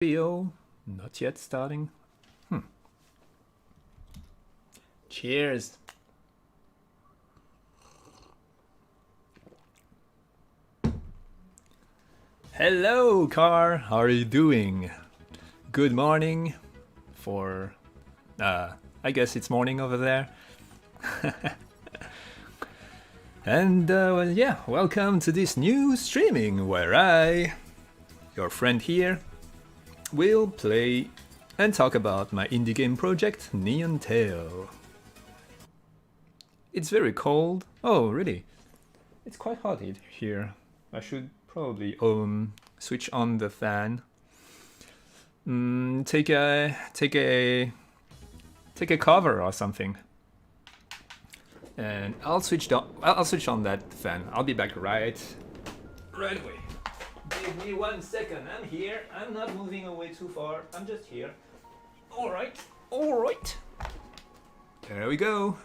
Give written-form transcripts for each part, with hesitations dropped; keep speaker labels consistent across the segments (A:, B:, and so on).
A: Video, not yet starting. Cheers. Hello, car. How are you doing? Good morning for, I guess it's morning over there. And, well, yeah, welcome to this new streaming where I, your friend here, will play and talk about my indie game project, Neon Tail. It's very cold. Oh, really? It's quite hot here. I should probably switch on the fan. Take a cover or something. And I'll switch on that fan. I'll be back right away. Give me 1 second. I'm here. I'm not moving away too far. I'm just here. All right. There we go.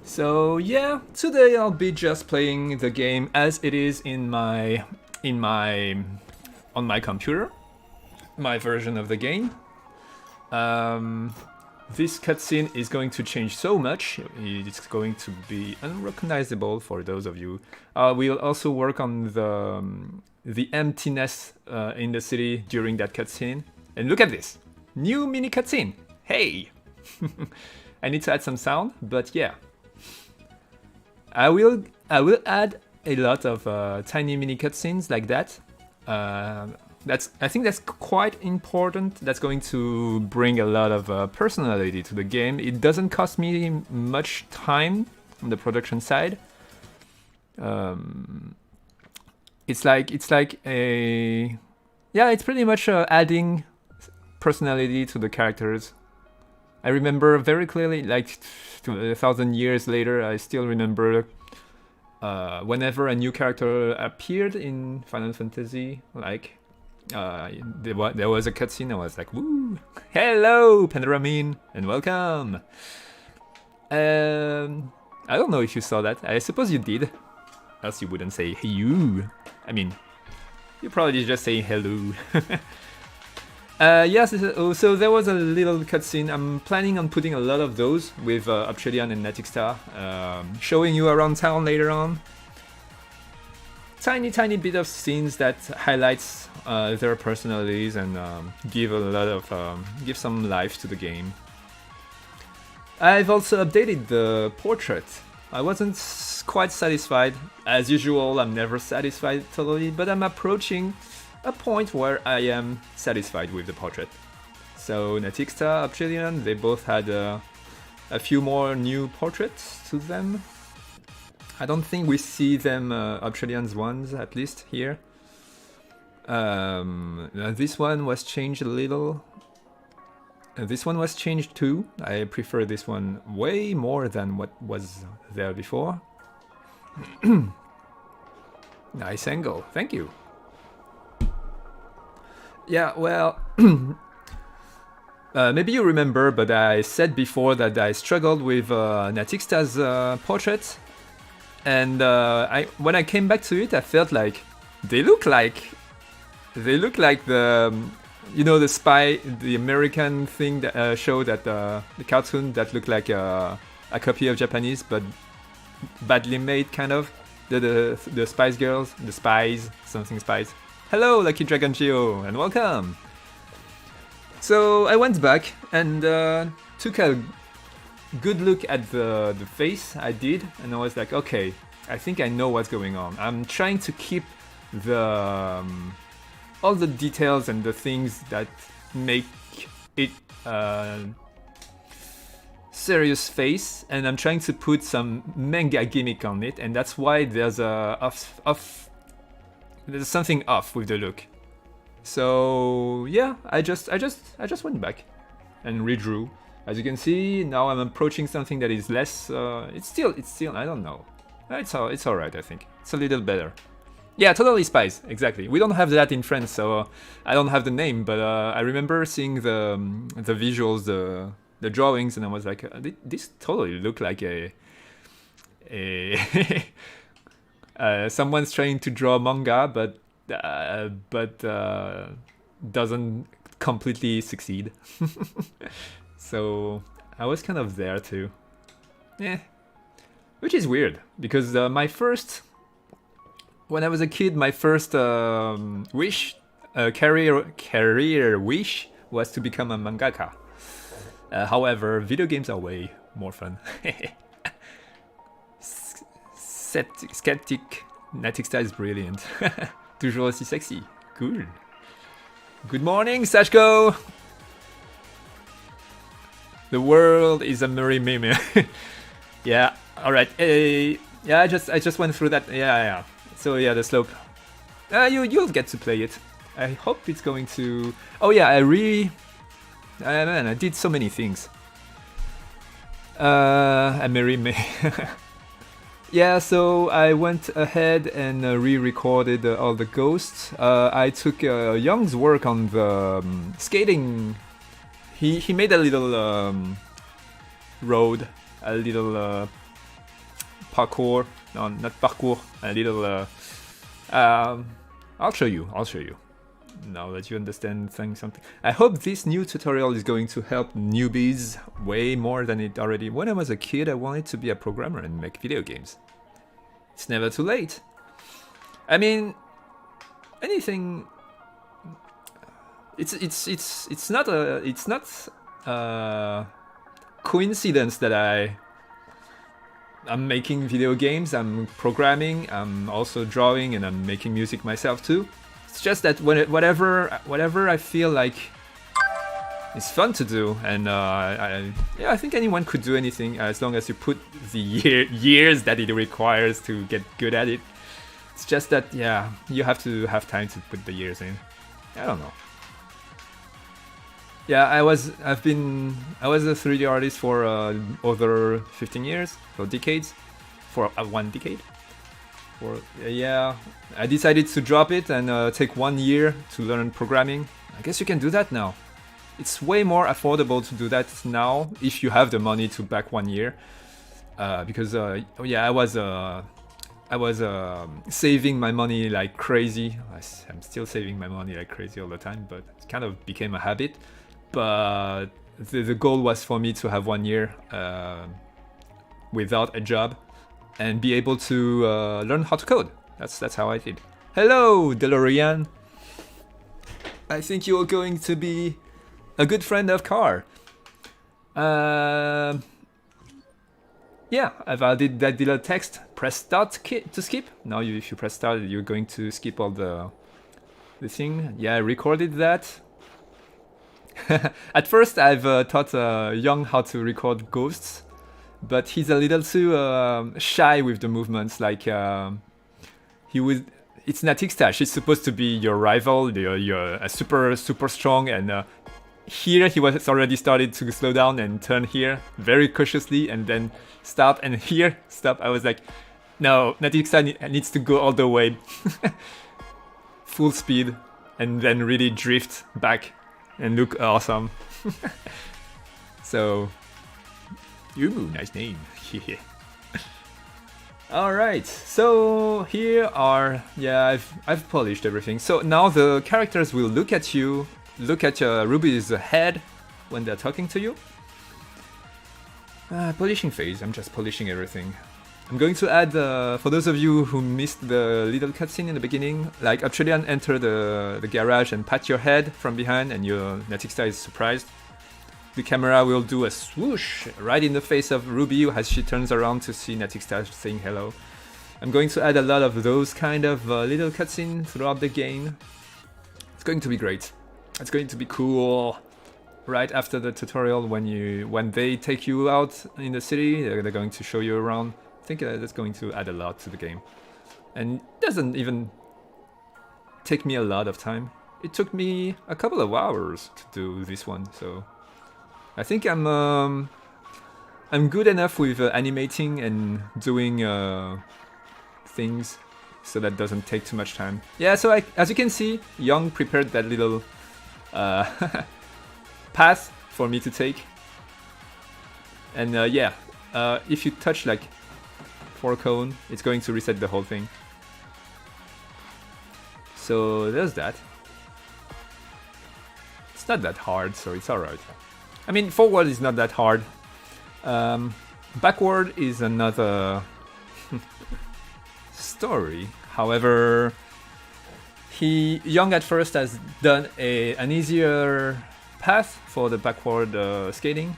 A: So yeah, today I'll be just playing the game as it is on my computer, my version of the game. This cutscene is going to change so much. It's going to be unrecognizable for those of you. We'll also work on the emptiness in the city during that cutscene. And look at this, new mini cutscene. Hey, I need to add some sound, but yeah. I will add a lot of tiny mini cutscenes like that. I think that's quite important. That's going to bring a lot of personality to the game. It doesn't cost me much time on the production side. It's pretty much adding personality to the characters. I remember very clearly, like 1,000 years later, I still remember whenever a new character appeared in Final Fantasy, like there was a cutscene. I was like, "Woo! Hello, Pandramine, and welcome." I don't know if you saw that. I suppose you did, else you wouldn't say "Hey you." I mean, you probably just say hello. Yes, so there was a little cutscene. I'm planning on putting a lot of those with Obsidian and Natixta, showing you around town later on. Tiny bit of scenes that highlights their personalities and give some life to the game. I've also updated the portrait. I wasn't quite satisfied. As usual, I'm never satisfied totally, but I'm approaching a point where I am satisfied with the portrait. So Natixta, Obsidian, they both had a few more new portraits to them. I don't think we see them Obsidian's ones, at least here. This one was changed a little. This one was changed too. I prefer this one way more than what was there before. Nice angle, thank you. Yeah, well, maybe you remember, but I said before that I struggled with Natixta's portrait, and when I came back to it, I felt like they look like the the spy, the American thing that show that the cartoon that looked like a copy of Japanese but badly made, kind of the Spice Girls, the Spies, something Spies. Hello, Lucky Dragon Geo, and welcome! So I went back and took a good look at the face I did, and I was like, okay, I think I know what's going on. I'm trying to keep all the details and the things that make it serious face, and I'm trying to put some manga gimmick on it, and that's why there's there's something off with the look. So yeah, I just went back and redrew. As you can see, now I'm approaching something that is less. It's still I don't know. It's all right. I think it's a little better. Yeah, totally Spies. Exactly. We don't have that in France, so I don't have the name. But I remember seeing the visuals, the drawings, and I was like, this totally look like a someone's trying to draw manga, but but doesn't completely succeed. So I was kind of there too. Yeah, which is weird because when I was a kid, my first wish, career wish, was to become a mangaka. However, video games are way more fun. Skeptic, Natixta is brilliant. Toujours aussi sexy. Cool. Good morning, Sashko! The world is a merry meme. Yeah, alright. Yeah, I just went through that. Yeah. So yeah, the slope. You'll get to play it. I hope it's going to... Oh yeah, man, I did so many things. A merry meme. Yeah, so I went ahead and re-recorded all the ghosts. I took Young's work on the skating. He made a little road, a little parkour. No, not parkour. A little. I'll show you. Now that you understand something. I hope this new tutorial is going to help newbies way more than it already. When I was a kid, I wanted to be a programmer and make video games. It's never too late. I mean, anything. It's not a coincidence that I'm making video games. I'm programming. I'm also drawing, and I'm making music myself too. It's just that whatever I feel like it's fun to do, and I think anyone could do anything as long as you put the years that it requires to get good at it. It's just that you have to have time to put the years in. I don't know. Yeah, I was a 3D artist for over 15 years, or decades, for 1 decade. I decided to drop it and take 1 year to learn programming. I guess you can do that now. It's way more affordable to do that now if you have the money to back 1 year. Because I was saving my money like crazy. I'm still saving my money like crazy all the time, but it kind of became a habit. But the goal was for me to have 1 year without a job and be able to learn how to code. That's how I did. Hello, DeLorean. I think you're going to be a good friend of Car. Yeah, I've added that little text. Press start to skip. Now if you press start, you're going to skip all the thing. Yeah, I recorded that. At first, I've taught Young how to record ghosts, but he's a little too shy with the movements. Like it's Natixta. She's supposed to be your rival. You're super strong, and here he was already started to slow down and turn here very cautiously, and then stop, and here stop. I was like, no, Natixta needs to go all the way, full speed, and then really drift back and look awesome. So, Yumu, nice name. Alright, so here are, I've polished everything. So now the characters will look at you, look at Ruby's head when they're talking to you. Polishing phase, I'm just polishing everything. I'm going to add, for those of you who missed the little cutscene in the beginning, like Australian enter the garage and pat your head from behind, and your Natixta is surprised. The camera will do a swoosh right in the face of Ruby as she turns around to see Natixta saying hello. I'm going to add a lot of those kind of little cutscenes throughout the game. It's going to be great. It's going to be cool. Right after the tutorial, when they take you out in the city, they're going to show you around. I think that's going to add a lot to the game. And it doesn't even take me a lot of time. It took me a couple of hours to do this one, so I think I'm good enough with animating and doing things, so that doesn't take too much time. Yeah, so as you can see, Young prepared that little path for me to take. And if you touch like 4 cone, it's going to reset the whole thing. So there's that. It's not that hard, so it's alright. I mean, forward is not that hard. Backward is another story. However, Young at first has done an easier path for the backward skating.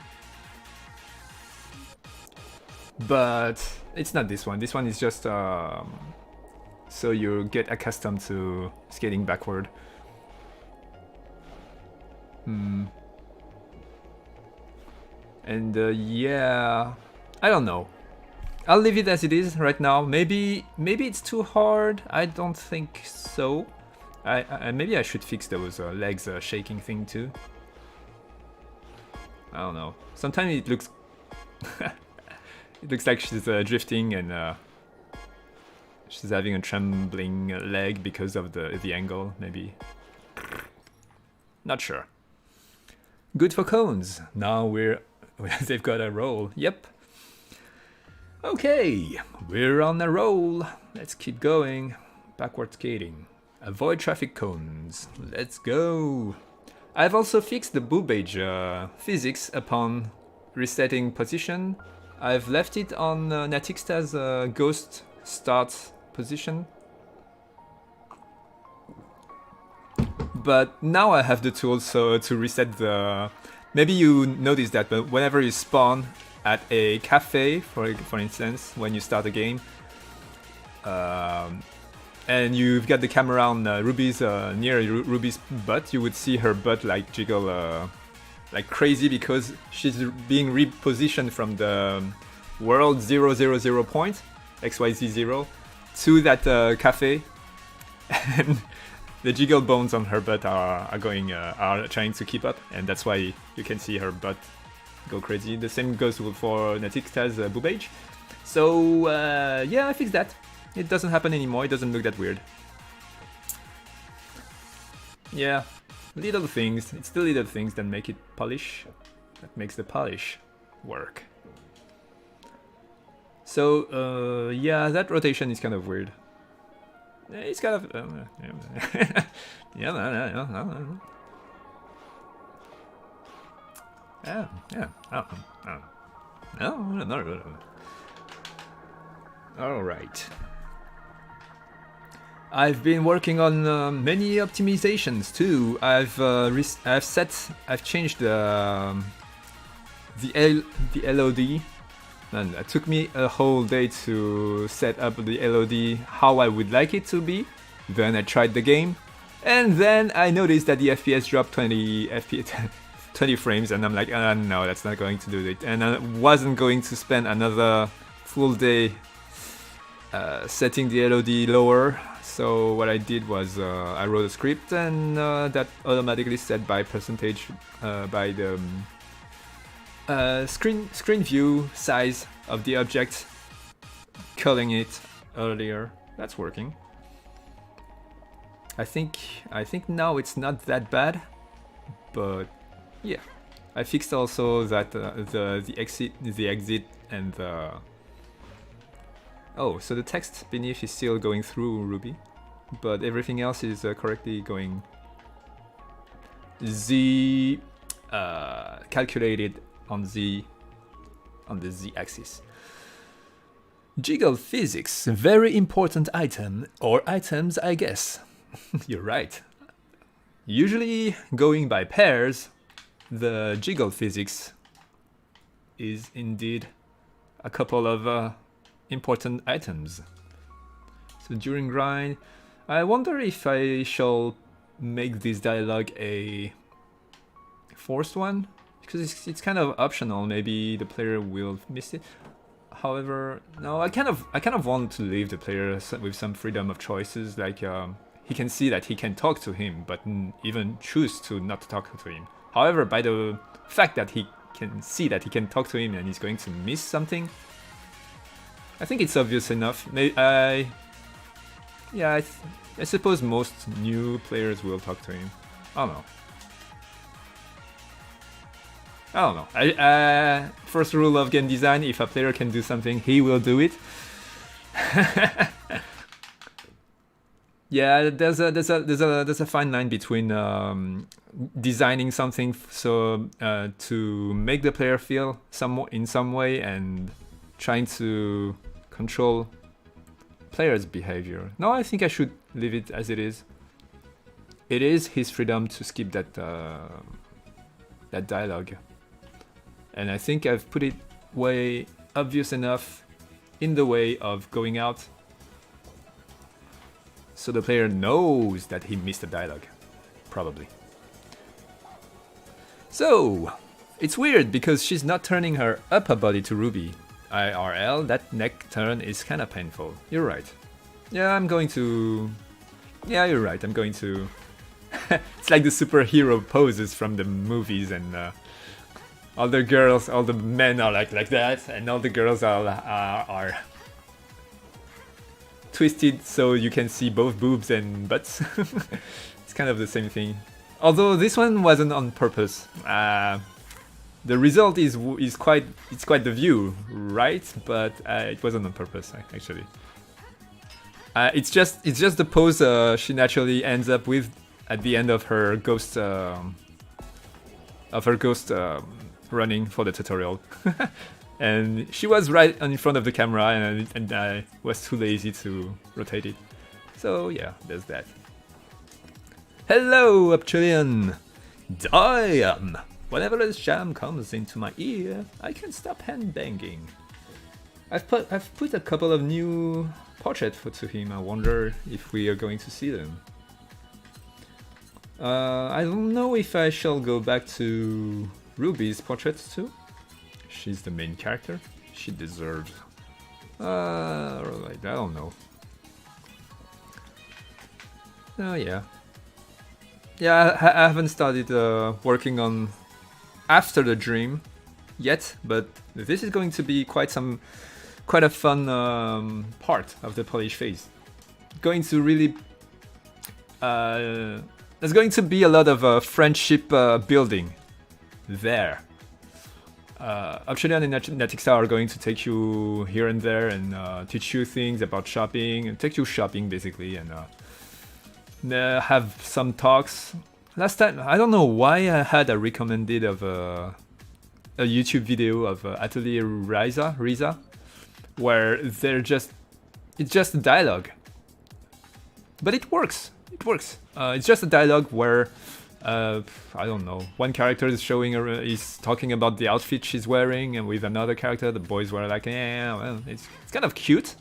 A: But it's not this one. This one is just so you get accustomed to skating backward. And yeah, I don't know. I'll leave it as it is right now. Maybe it's too hard. I don't think so. Maybe I should fix those legs shaking thing too. I don't know. Sometimes it looks it looks like she's drifting and she's having a trembling leg because of the angle. Maybe. Not sure. Good for cones. Now they've got a roll. Yep. Okay, we're on a roll. Let's keep going. Backward skating. Avoid traffic cones. Let's go. I've also fixed the boob age physics upon resetting position. I've left it on Natixta's ghost start position. But now I have the tools so to reset the... Maybe you noticed that, but whenever you spawn at a cafe, for instance, when you start a game, and you've got the camera on Ruby's near Ruby's butt, you would see her butt like jiggle like crazy because she's being repositioned from the world 000 point XYZ0 to that cafe, and the jiggle bones on her butt are trying to keep up, and that's why you can see her butt go crazy. The same goes for Natixta's boob age. So yeah, I fixed that. It doesn't happen anymore. It doesn't look that weird. Yeah, little things. It's the little things that make it polish. That makes the polish work. So yeah, that rotation is kind of weird. It's kind of all right. I've been working on many optimizations too. I've changed the LOD. And it took me a whole day to set up the LOD how I would like it to be. Then I tried the game, and then I noticed that the FPS dropped 20 frames, and I'm like, no, that's not going to do it. And I wasn't going to spend another full day setting the LOD lower. So what I did was I wrote a script, and that automatically set by percentage by the screen view size of the object, culling it earlier. That's working. I think now it's not that bad, but yeah, I fixed also that the exit and the so the text beneath is still going through Ruby, but everything else is correctly going Z calculated on the z-axis. Jiggle physics, very important item, or items, I guess. You're right. Usually going by pairs, the jiggle physics is indeed a couple of important items. So during grind, I wonder if I shall make this dialogue a forced one, because it's kind of optional. Maybe the player will miss it. However, no, I kind of want to leave the player with some freedom of choices. Like he can see that he can talk to him, but even choose to not talk to him. However, by the fact that he can see that he can talk to him and he's going to miss something, I think it's obvious enough. I suppose most new players will talk to him. I don't know. First rule of game design: if a player can do something, he will do it. Yeah, there's a fine line between designing something to make the player feel in some way and trying to control players' behavior. No, I think I should leave it as it is. It is his freedom to skip that dialogue, and I think I've put it way obvious enough in the way of going out, so the player knows that he missed a dialogue, probably. So, it's weird because she's not turning her upper body to Ruby. IRL, that neck turn is kinda painful. You're right. Yeah, I'm going to... Yeah, you're right, I'm going to... It's like the superhero poses from the movies, and all the girls, all the men are like that, and all the girls are twisted so you can see both boobs and butts. It's kind of the same thing. Although this one wasn't on purpose. The result is quite the view, right? But it wasn't on purpose actually. It's just the pose she naturally ends up with at the end of her ghost running for the tutorial. And she was right in front of the camera, and I was too lazy to rotate it. So yeah, there's that. Hello, Upchulian! Damn! Whenever a jam comes into my ear, I can't stop hand banging. I've put a couple of new portraits to him. I wonder if we are going to see them. I don't know if I shall go back to Ruby's portraits too. She's the main character. She deserves. I don't know. Oh yeah. Yeah, I haven't started working on After the Dream yet, but this is going to be quite a fun part of the polish phase. Going to really. There's going to be a lot of friendship building there. Upchulian and Natixta are going to take you here and there and teach you things about shopping, and take you shopping basically, and have some talks. Last time, I don't know why I had a recommended of a YouTube video of Atelier Riza, where it's just dialogue, but it works. It's just a dialogue where I don't know. One character is talking about the outfit she's wearing, and with another character, the boys were like, "Yeah, well, it's kind of cute.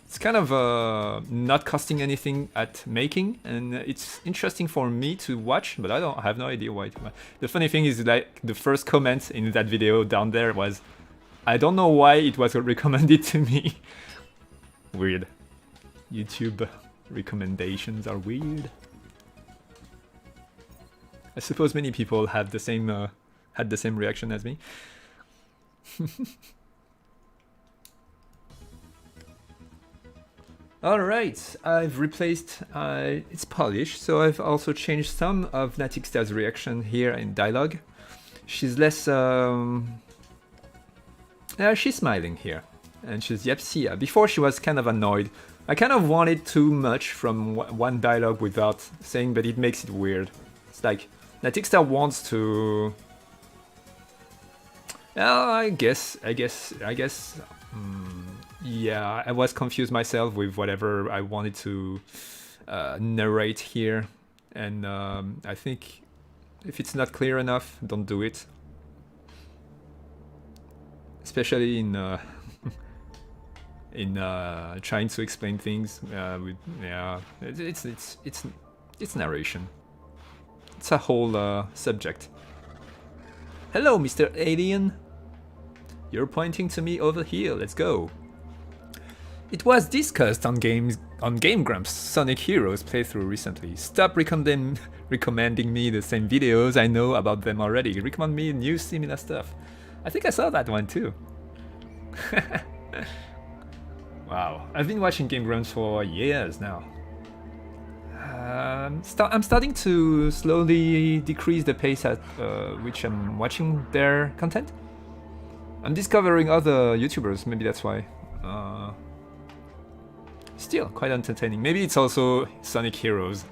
A: It's kind of not costing anything at making, and it's interesting for me to watch, but I have no idea why. The funny thing is, like, the first comment in that video down there was, I don't know why it was recommended to me. Weird. YouTube recommendations are weird. I suppose many people had the same reaction as me. Alright, I've replaced, it's Polish, so I've also changed some of Natixta's reaction here in dialogue. She's less, she's smiling here, and she's Yapsia. Before she was kind of annoyed. I kind of wanted too much from one dialogue without saying, but it makes it weird. It's like, Natixta wants to... Well, I guess... yeah, I was confused myself with whatever I wanted to narrate here. And I think if it's not clear enough, don't do it. Especially in trying to explain things. It's narration. It's a whole subject. Hello, Mr. Alien. You're pointing to me over here. Let's go. It was discussed on Game Grumps' Sonic Heroes playthrough recently. Stop recommending me the same videos. I know about them already. Recommend me new similar stuff. I think I saw that one too. Wow, I've been watching Game Grumps for years now. I'm starting to slowly decrease the pace at which I'm watching their content. I'm discovering other YouTubers, maybe that's why. still quite entertaining. Maybe it's also Sonic Heroes.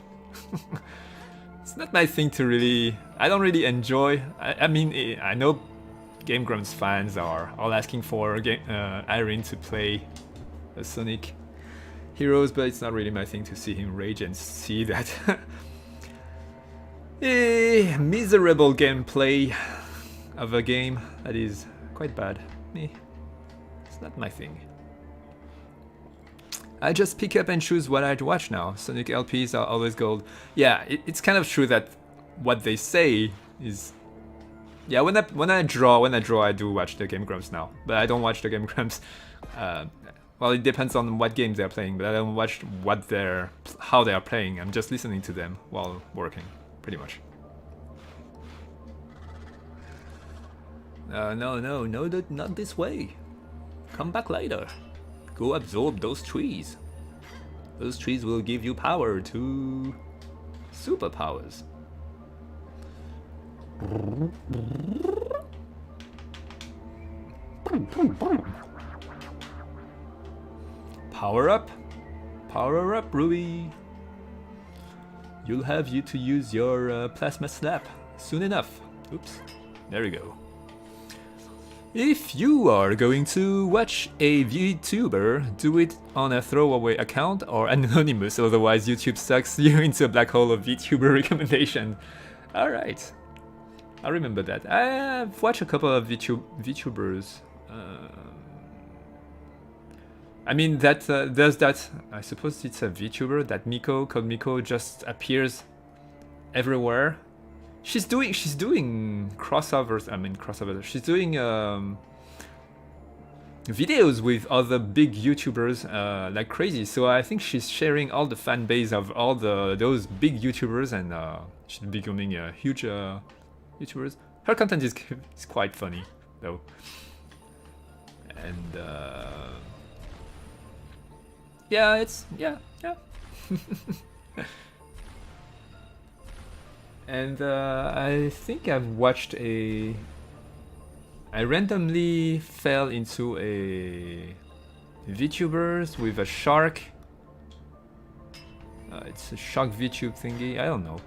A: It's not my thing to really... I don't really enjoy... I mean, I know Game Grumps fans are all asking for Irene to play a Sonic Heroes, but it's not really my thing to see him rage and see that miserable gameplay of a game that is quite bad. It's not my thing. I just pick up and choose what I'd watch now. Sonic LPs are always gold. Yeah, it's kind of true that what they say is... Yeah, when I draw, I do watch the Game Grumps now. But I don't watch the Game Grumps. Well, it depends on what games they're playing, but I don't watch how they are playing. I'm just listening to them while working, pretty much. No, not this way. Come back later. Go absorb those trees. Those trees will give you power to superpowers. Power up, Ruby. You'll have to use your plasma slap soon enough. Oops, there we go. If you are going to watch a VTuber, do it on a throwaway account or anonymous, otherwise YouTube sucks you into a black hole of VTuber recommendation. Alright, I remember that. I've watched a couple of VTubers. I mean, there's that, I suppose it's a VTuber, that Miko, called Miko, just appears everywhere. She's doing crossovers. She's doing videos with other big YouTubers like crazy. So I think she's sharing all the fan base of all those big YouTubers, and she's becoming a huge YouTubers. Her content is quite funny though, and yeah. And I think I've watched I randomly fell into a VTubers with a shark. It's a shark VTube thingy. I don't know.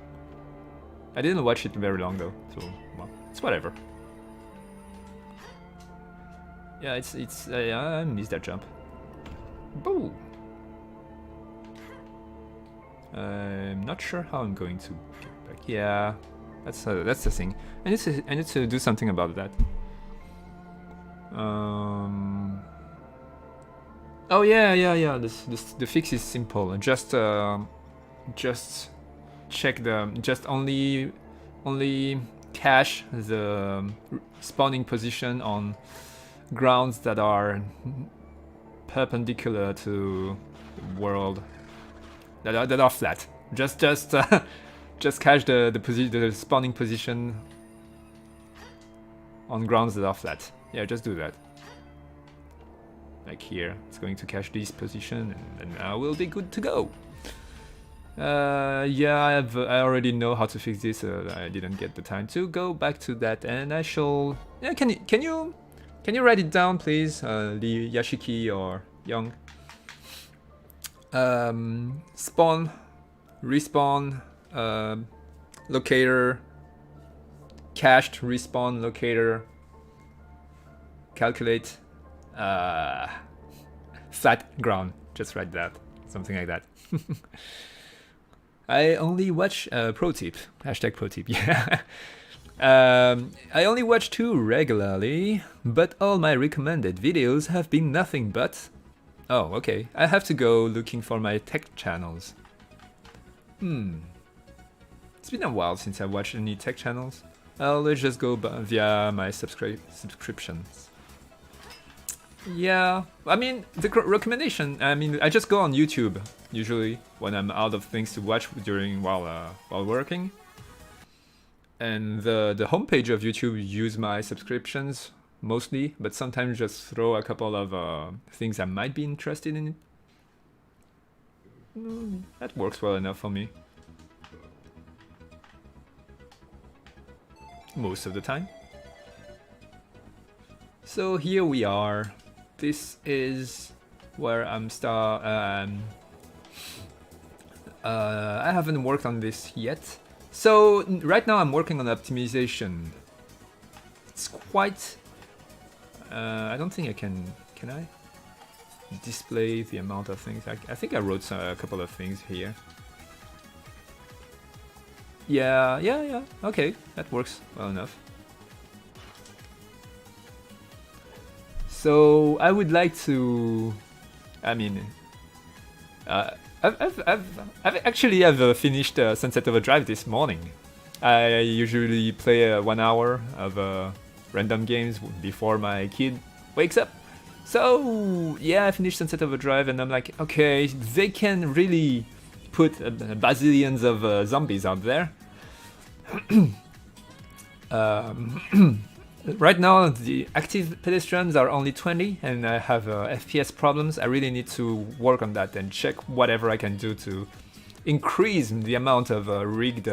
A: I didn't watch it very long though, so well, it's whatever. Yeah, I missed that jump. Boo! I'm not sure how I'm going to get back. Yeah, that's the thing. I need to do something about that. Oh yeah. The fix is simple. Just check just only cache the spawning position on grounds that are perpendicular to the world. That are flat. Just cache the spawning position on grounds that are flat. Yeah, just do that. Like here, it's going to cache this position, and I will be good to go. Yeah, I already know how to fix this. I didn't get the time to go back to that, and I shall. Yeah, can you write it down, please, Lee, Yashiki, or Young? Spawn, respawn, locator, cached respawn locator, calculate, flat ground. Just write that, something like that. I only watch pro tip, hashtag pro tip. Yeah. I only watch 2 regularly, but all my recommended videos have been nothing but... Oh, okay. I have to go looking for my tech channels. It's been a while since I watched any tech channels. Let's just go via my subscriptions. Yeah, I mean, the recommendation, I just go on YouTube, usually, when I'm out of things to watch while working. And the homepage of YouTube use my subscriptions, mostly, but sometimes just throw a couple of things I might be interested in. That works well enough for me. Most of the time. So here we are. This is where I haven't worked on this yet. So right now I'm working on optimization. It's quite... I don't think I can... Can I? Display the amount of things. I think I wrote a couple of things here. Yeah. Okay, that works well enough. So I would like to... I mean... I've actually finished Sunset Overdrive this morning. I usually play 1 hour of random games before my kid wakes up. So yeah, I finished Sunset Overdrive and I'm like, okay, they can really put bazillions of zombies out there. Right now the active pedestrians are only 20 and I have FPS problems. I really need to work on that and check whatever I can do to increase the amount of rigged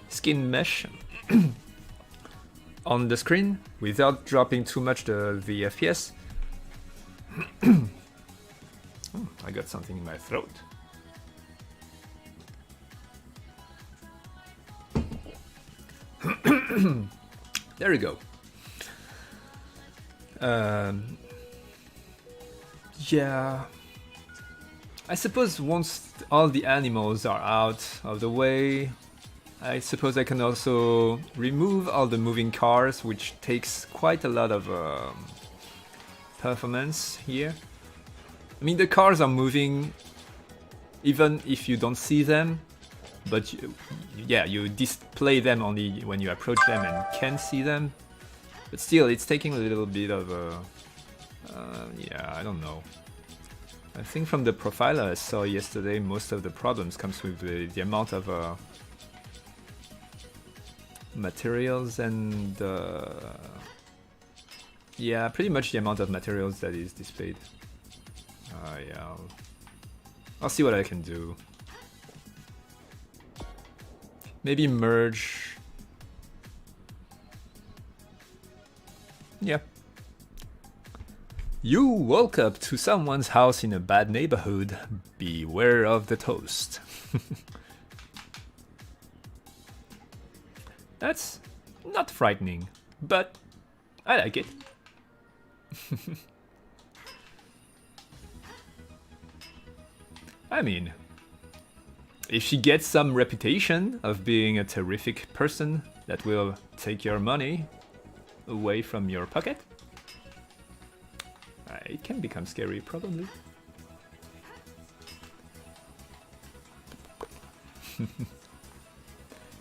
A: skin mesh on the screen without dropping too much the FPS. Oh, I got something in my throat. There we go. Yeah. I suppose once all the animals are out of the way, I suppose I can also remove all the moving cars, which takes quite a lot of performance here. I mean, the cars are moving even if you don't see them, but you display them only when you approach them and can see them. But still, it's taking a little bit of I don't know. I think from the profile I saw yesterday, most of the problems comes with the amount of materials and pretty much the amount of materials that is displayed. I'll see what I can do. Maybe merge. Yeah. You woke up to someone's house in a bad neighborhood. Beware of the toast. That's not frightening, but I like it. I mean, if she gets some reputation of being a terrific person that will take your money away from your pocket, it can become scary, probably.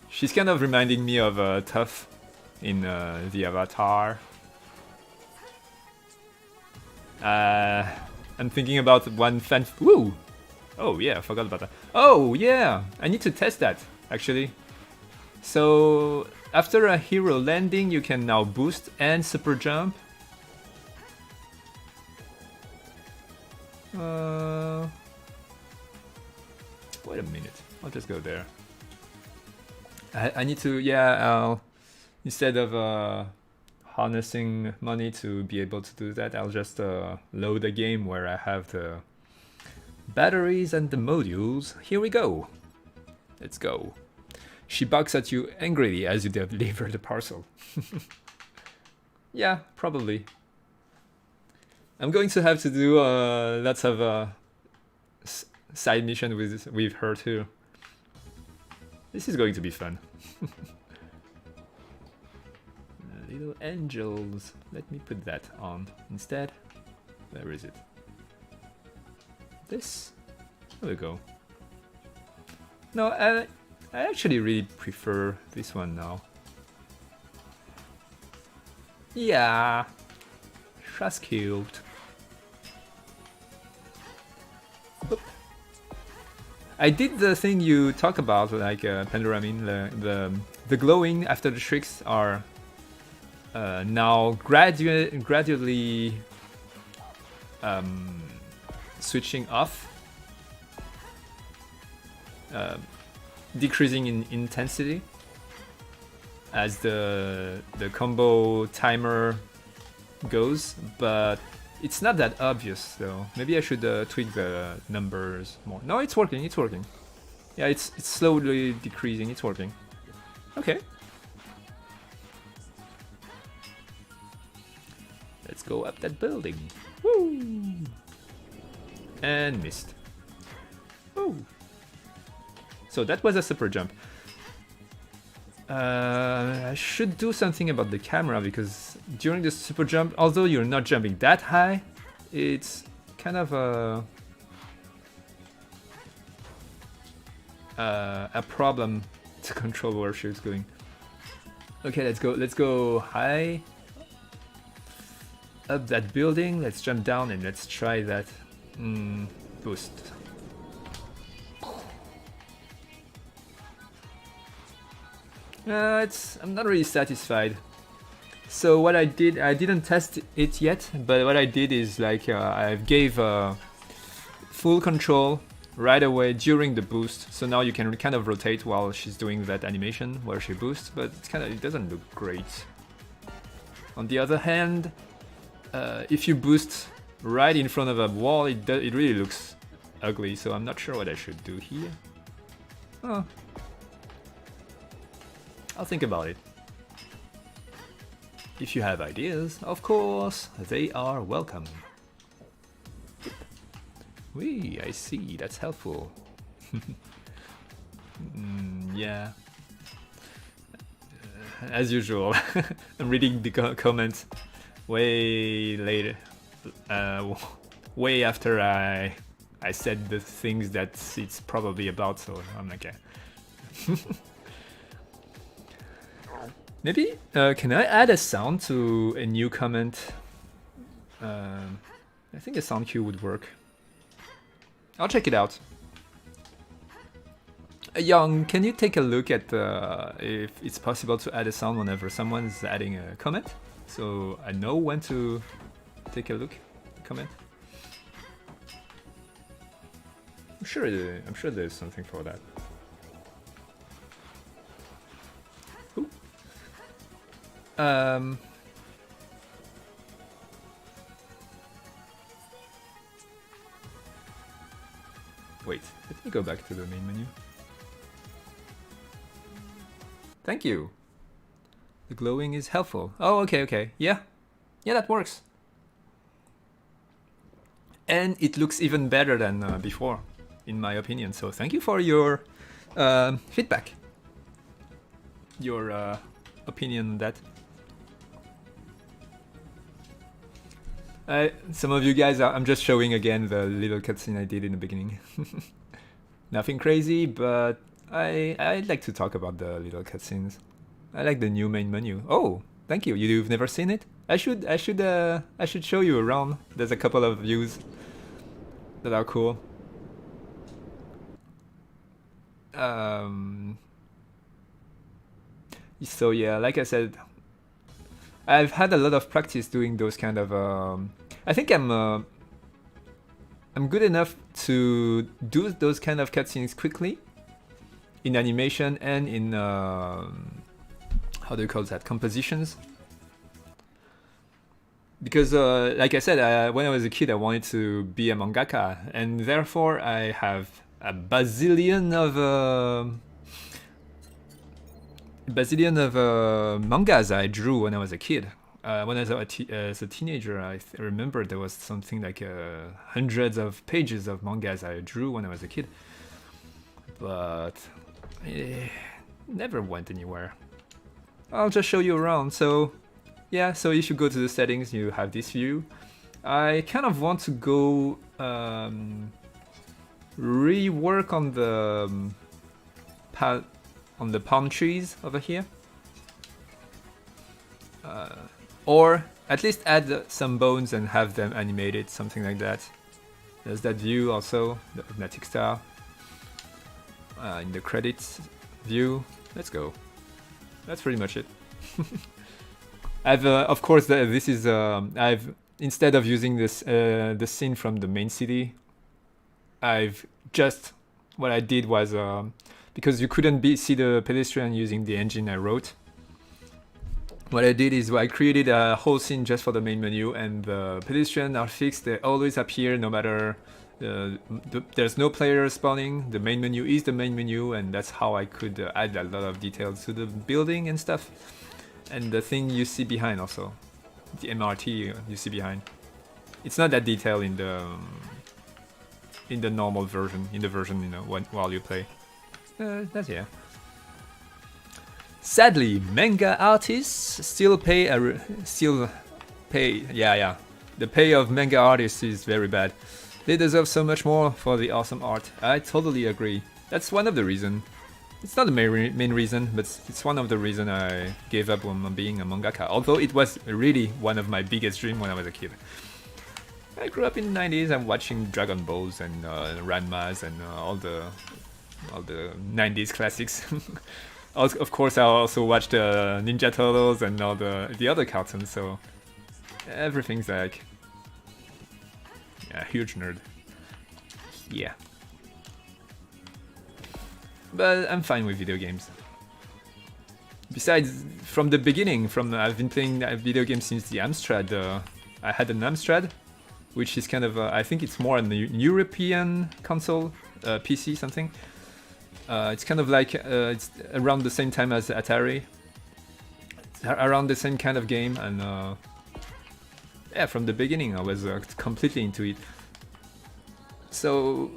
A: She's kind of reminding me of Tough in the Avatar. I'm thinking about one fan... Woo! Oh yeah, I forgot about that. Oh yeah, I need to test that, actually. So, after a hero landing, you can now boost and super jump. Wait a minute, I'll just go there. I need to, instead of harnessing money to be able to do that, I'll just load a game where I have the batteries and the modules. Here we go. Let's go. She barks at you angrily as you deliver the parcel. Yeah, probably. I'm going to have to do lots of side mission with her too. This is going to be fun. Little angels. Let me put that on instead. Where is it? This? There we go. No, I actually really prefer this one now. Yeah, she's cute. Boop. I did the thing you talk about, like Pandora, the glowing after the tricks are now gradually switching off, decreasing in intensity as the combo timer goes, but It's not that obvious though. Maybe I should tweak the numbers more. No, it's working. It's working. Yeah, it's slowly decreasing. It's working. Okay. Let's go up that building. Woo! And missed. Woo! So that was a super jump. I should do something about the camera because during the super jump, although you're not jumping that high, it's kind of a problem to control where she's going. Okay, let's go high up that building. Let's jump down and let's try that boost. I'm not really satisfied. So what I didn't test it yet, but what I did is like I gave full control right away during the boost. So now you can kind of rotate while she's doing that animation where she boosts, but it doesn't look great. On the other hand, if you boost right in front of a wall, it really looks ugly. So I'm not sure what I should do here. Oh. I'll think about it. If you have ideas, of course, they are welcome. Wee, I see, that's helpful. Yeah. As usual, I'm reading the comments way later, way after I said the things that it's probably about, so I'm like, maybe, can I add a sound to a new comment? I think a sound cue would work. I'll check it out. Young, can you take a look at if it's possible to add a sound whenever someone's adding a comment? So I know when to take a look at the comment. I'm sure there's something for that. Ooh. Wait, let me go back to the main menu. Thank you. The glowing is helpful. Oh, okay. Yeah, that works. And it looks even better than before, in my opinion. So thank you for your feedback. Your opinion on that. Some of you guys, I'm just showing again the little cutscene I did in the beginning. Nothing crazy, but I'd like to talk about the little cutscenes. I like the new main menu. Oh, thank you. You've never seen it? I should show you around. There's a couple of views that are cool. So yeah, like I said, I've had a lot of practice doing those kind of. I think I'm good enough to do those kind of cutscenes quickly in animation and in how do you call that, compositions. Because like I said, when I was a kid, I wanted to be a mangaka, and therefore I have a bazillion of mangas I drew when I was a kid. When I was as a teenager, I remember there was something like hundreds of pages of mangas I drew when I was a kid, but never went anywhere. I'll just show you around. So yeah, so if you go to the settings, you have this view. I kind of want to go rework on the palm trees over here, or at least add some bones and have them animated, something like that. There's that view also, the magnetic star. In the credits view, let's go. That's pretty much it. I've of course this is I've, instead of using this the scene from the main city, what I did was because you couldn't see the pedestrian using the engine I wrote, what I did is I created a whole scene just for the main menu, and the pedestrians are fixed. They always appear no matter. There's no player spawning. The main menu is the main menu, and that's how I could add a lot of details to the building and stuff. And the thing you see behind also, the MRT you see behind. It's not that detailed in the normal version, in the version while you play. That's yeah. Sadly, manga artists still pay. Yeah. The pay of manga artists is very bad. They deserve so much more for the awesome art. I totally agree. That's one of the reasons. It's not the main reason, but it's one of the reasons I gave up on being a mangaka. Although it was really one of my biggest dreams when I was a kid. I grew up in the 90s. I'm watching Dragon Balls and Ranmas and all the 90s classics. Of course, I also watched Ninja Turtles and all the other cartoons. So everything's like. Yeah, huge nerd. Yeah. But I'm fine with video games. Besides, from the beginning, I've been playing video games since the Amstrad. I had an Amstrad, which is kind of, I think it's more an European console, PC something. It's kind of like, it's around the same time as Atari. It's around the same kind of game, and yeah, from the beginning I was completely into it. So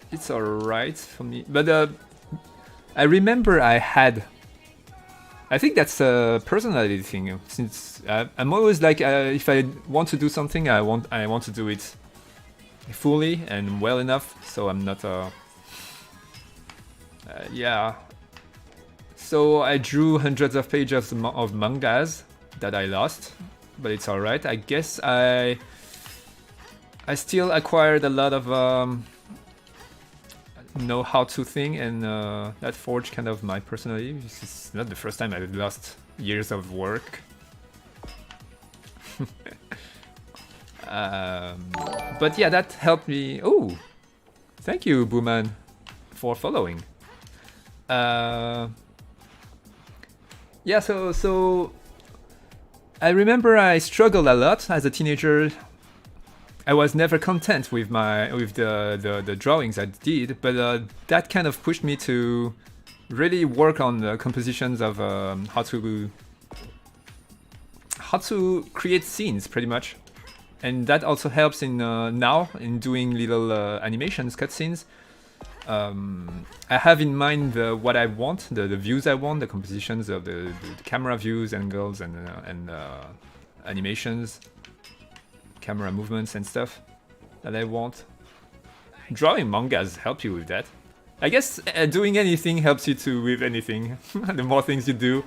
A: it's alright for me. But I remember I think that's a personality thing. Since I'm always like, if I want to do something, I want to do it fully and well enough. So I'm not yeah. So I drew hundreds of pages of mangas that I lost. But it's alright. I guess I still acquired a lot of know-how to thing, and that forged kind of my personality. This is not the first time I've lost years of work. But yeah, that helped me. Oh, thank you, Booman, for following. Yeah, so. I remember I struggled a lot as a teenager. I was never content with the drawings I did, but that kind of pushed me to really work on the compositions of how to create scenes, pretty much. And that also helps in now in doing little animations, cutscenes. I have in mind what I want, the views I want, the compositions of the camera views, angles, and animations, camera movements and stuff that I want. Drawing mangas help you with that. I guess doing anything helps you with anything. The more things you do,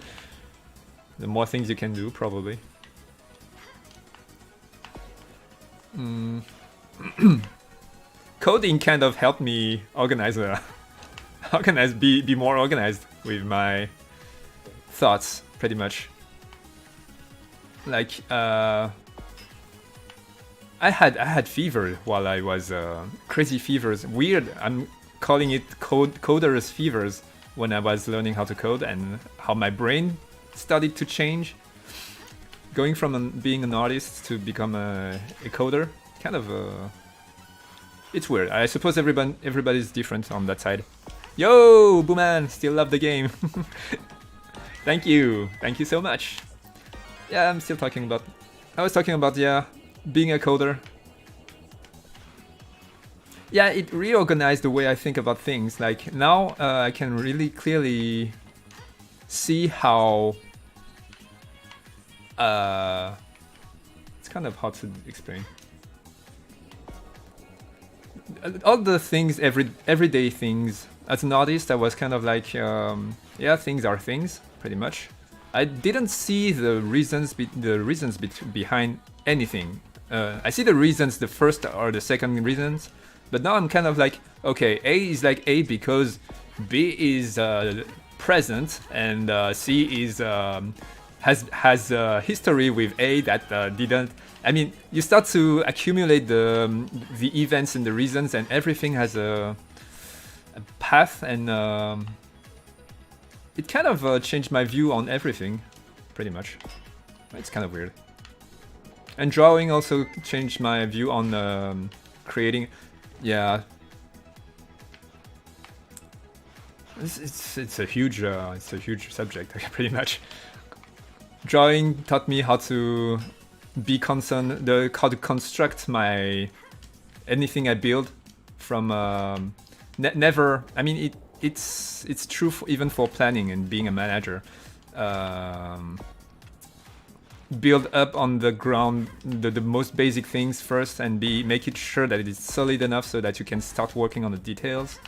A: the more things you can do, probably. Coding kind of helped me organize, be more organized with my thoughts, pretty much. Like I had fever while I was crazy fevers. Weird. I'm calling it coder's fevers when I was learning how to code, and how my brain started to change, going from being an artist to become a coder. Kind of it's weird. I suppose everybody's different on that side. Yo, Booman, still love the game. Thank you so much. Yeah, I was talking about yeah, being a coder. Yeah, it reorganized the way I think about things. Like now, I can really clearly see how. It's kind of hard to explain. All the things, everyday things. As an artist, I was kind of like, yeah, things are things, pretty much. I didn't see the reasons behind anything. I see the reasons, the first or the second reasons, but now I'm kind of like, okay, A is like A because B is present, and C is has history with A that didn't. I mean, you start to accumulate the events and the reasons, and everything has a path, and it kind of changed my view on everything, pretty much. It's kind of weird. And drawing also changed my view on creating. Yeah. It's a huge subject, pretty much. Drawing taught me how to be concerned, how to construct my anything I build from never. I mean, it's true even for planning and being a manager. Build up on the ground the most basic things first, and make it sure that it is solid enough so that you can start working on the details.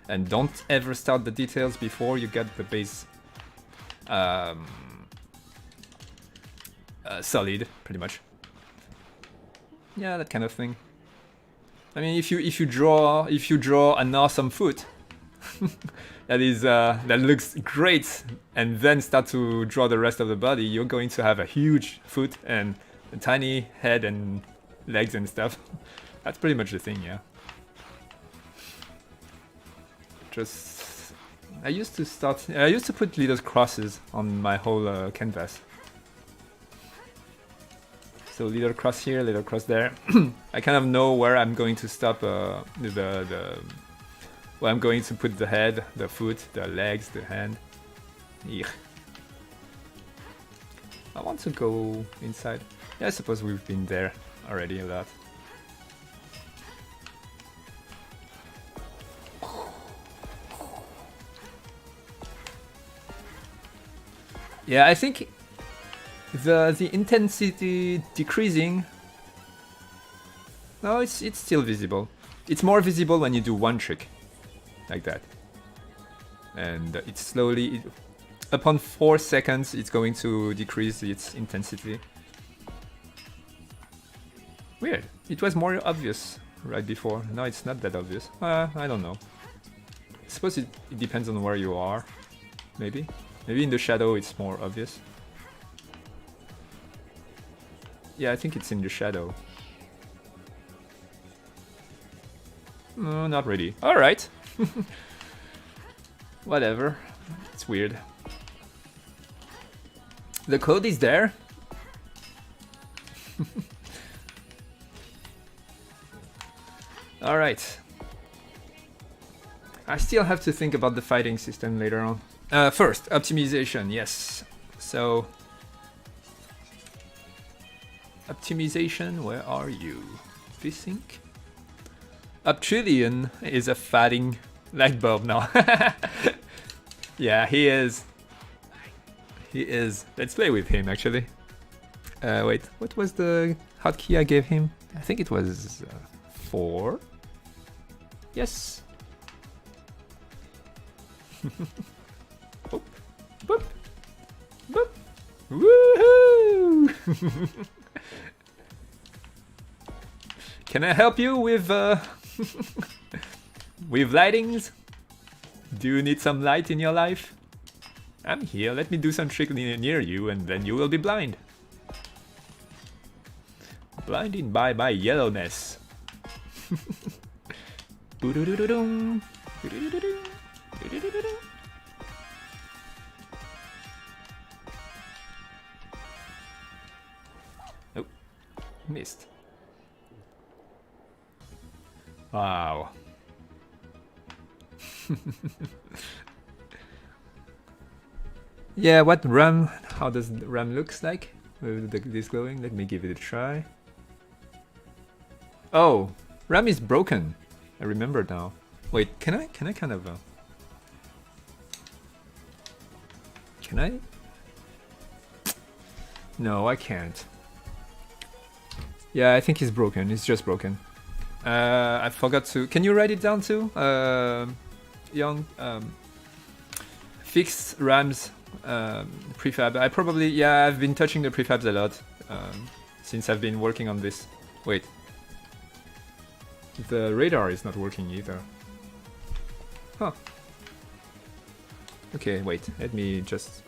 A: And don't ever start the details before you get the base solid, pretty much. Yeah, that kind of thing. I mean, if you draw an awesome foot that looks great, and then start to draw the rest of the body, you're going to have a huge foot and a tiny head and legs and stuff. That's pretty much the thing, yeah. I used to put little crosses on my whole canvas. So little cross here, little cross there. I kind of know where I'm going to stop where I'm going to put the head, the foot, the legs, the hand. Eek. I want to go inside. Yeah, I suppose we've been there already a lot. Yeah, I think the intensity decreasing. No, it's still visible. It's more visible when you do one trick, like that. And it's slowly, upon 4 seconds, it's going to decrease its intensity. Weird. It was more obvious right before. No, it's not that obvious. I don't know. I suppose it depends on where you are. Maybe. Maybe in the shadow it's more obvious. Yeah, I think it's in the shadow. No, not really. Alright. Whatever. It's weird. The code is there. Alright. I still have to think about the fighting system later on. First, optimization, yes. So, optimization, where are you? Vsync? Uptrillion is a fatting light bulb now. Yeah, he is. He is. Let's play with him, actually. Wait, what was the hotkey I gave him? I think it was 4. Yes. Boop, boop, boop. Woohoo! Can I help you with with lightings? Do you need some light in your life? I'm here. Let me do some trick near you, and then you will be blind. Blinded by my yellowness. Oh, missed. Wow. Yeah, what RAM? How does the RAM looks like with this glowing? Let me give it a try. Oh, RAM is broken. I remember now. Wait, can I kind of can I? No, I can't. Yeah, I think it's broken. It's just broken. I forgot to. Can you write it down too? Young. Fix RAMs prefab. I've been touching the prefabs a lot since I've been working on this. Wait. The radar is not working either. Huh. Okay, wait. Let me just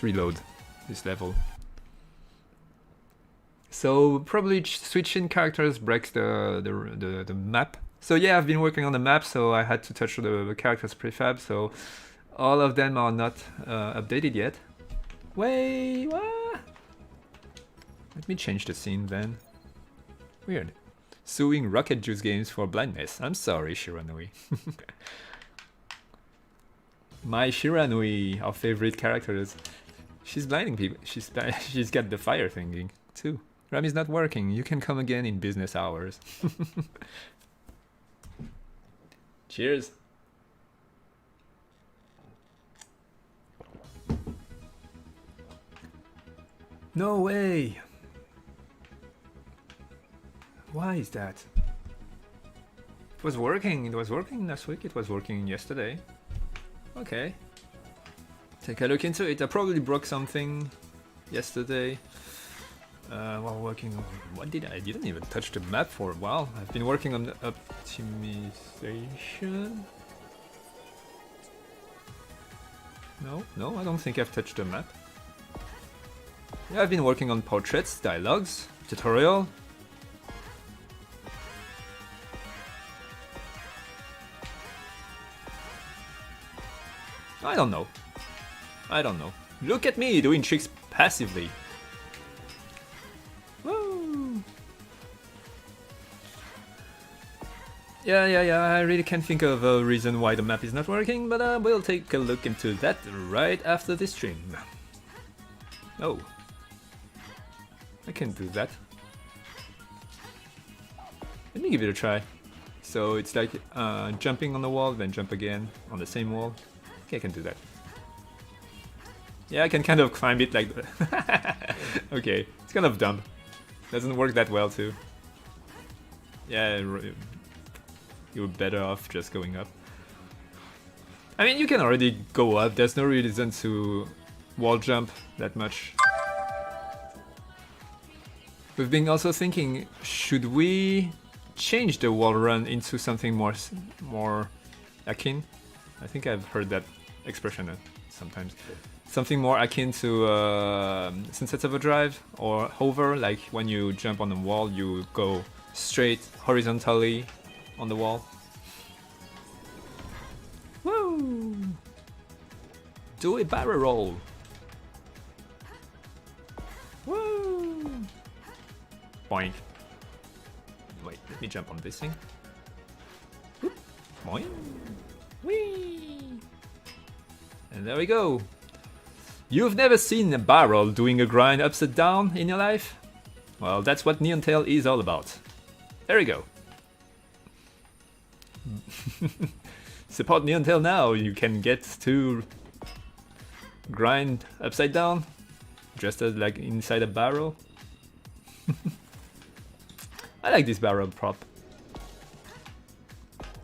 A: reload this level. So probably switching characters breaks the map. So yeah, I've been working on the map, so I had to touch the characters prefab. So all of them are not updated yet. Wait, what? Let me change the scene then. Weird. Suing Rocket Juice Games for blindness. I'm sorry, Shiranui. My Shiranui, our favorite characters. She's blinding people. She's got the fire thingy too. RAM is not working. You can come again in business hours. Cheers. No way. Why is that? It was working. It was working last week. It was working yesterday. Okay. Take a look into it. I probably broke something yesterday while working on... What did I didn't even touch the map for a while. I've been working on the optimization. No, I don't think I've touched the map. Yeah, I've been working on portraits, dialogues, tutorial. I don't know. Look at me doing tricks passively. Woo! Yeah, I really can't think of a reason why the map is not working, but we'll take a look into that right after this stream. Oh. I can do that. Let me give it a try. So it's like jumping on the wall, then jump again on the same wall. Okay, I can do that. Yeah, I can kind of climb it like that. Okay, it's kind of dumb. Doesn't work that well too. Yeah, you're better off just going up. I mean, you can already go up. There's no reason to wall jump that much. We've been also thinking, should we change the wall run into something more akin? I think I've heard that expression sometimes. Something more akin to Sunset Overdrive or hover, like when you jump on the wall, you go straight horizontally on the wall. Woo! Do a barrel roll. Woo! Boink. Wait, let me jump on this thing. Whoop. Boink. Whee! And there we go. You've never seen a barrel doing a grind upside down in your life? Well, that's what Neon Tail is all about. There we go. Support Neon Tail now. You can get to grind upside down, just as like inside a barrel. I like this barrel prop.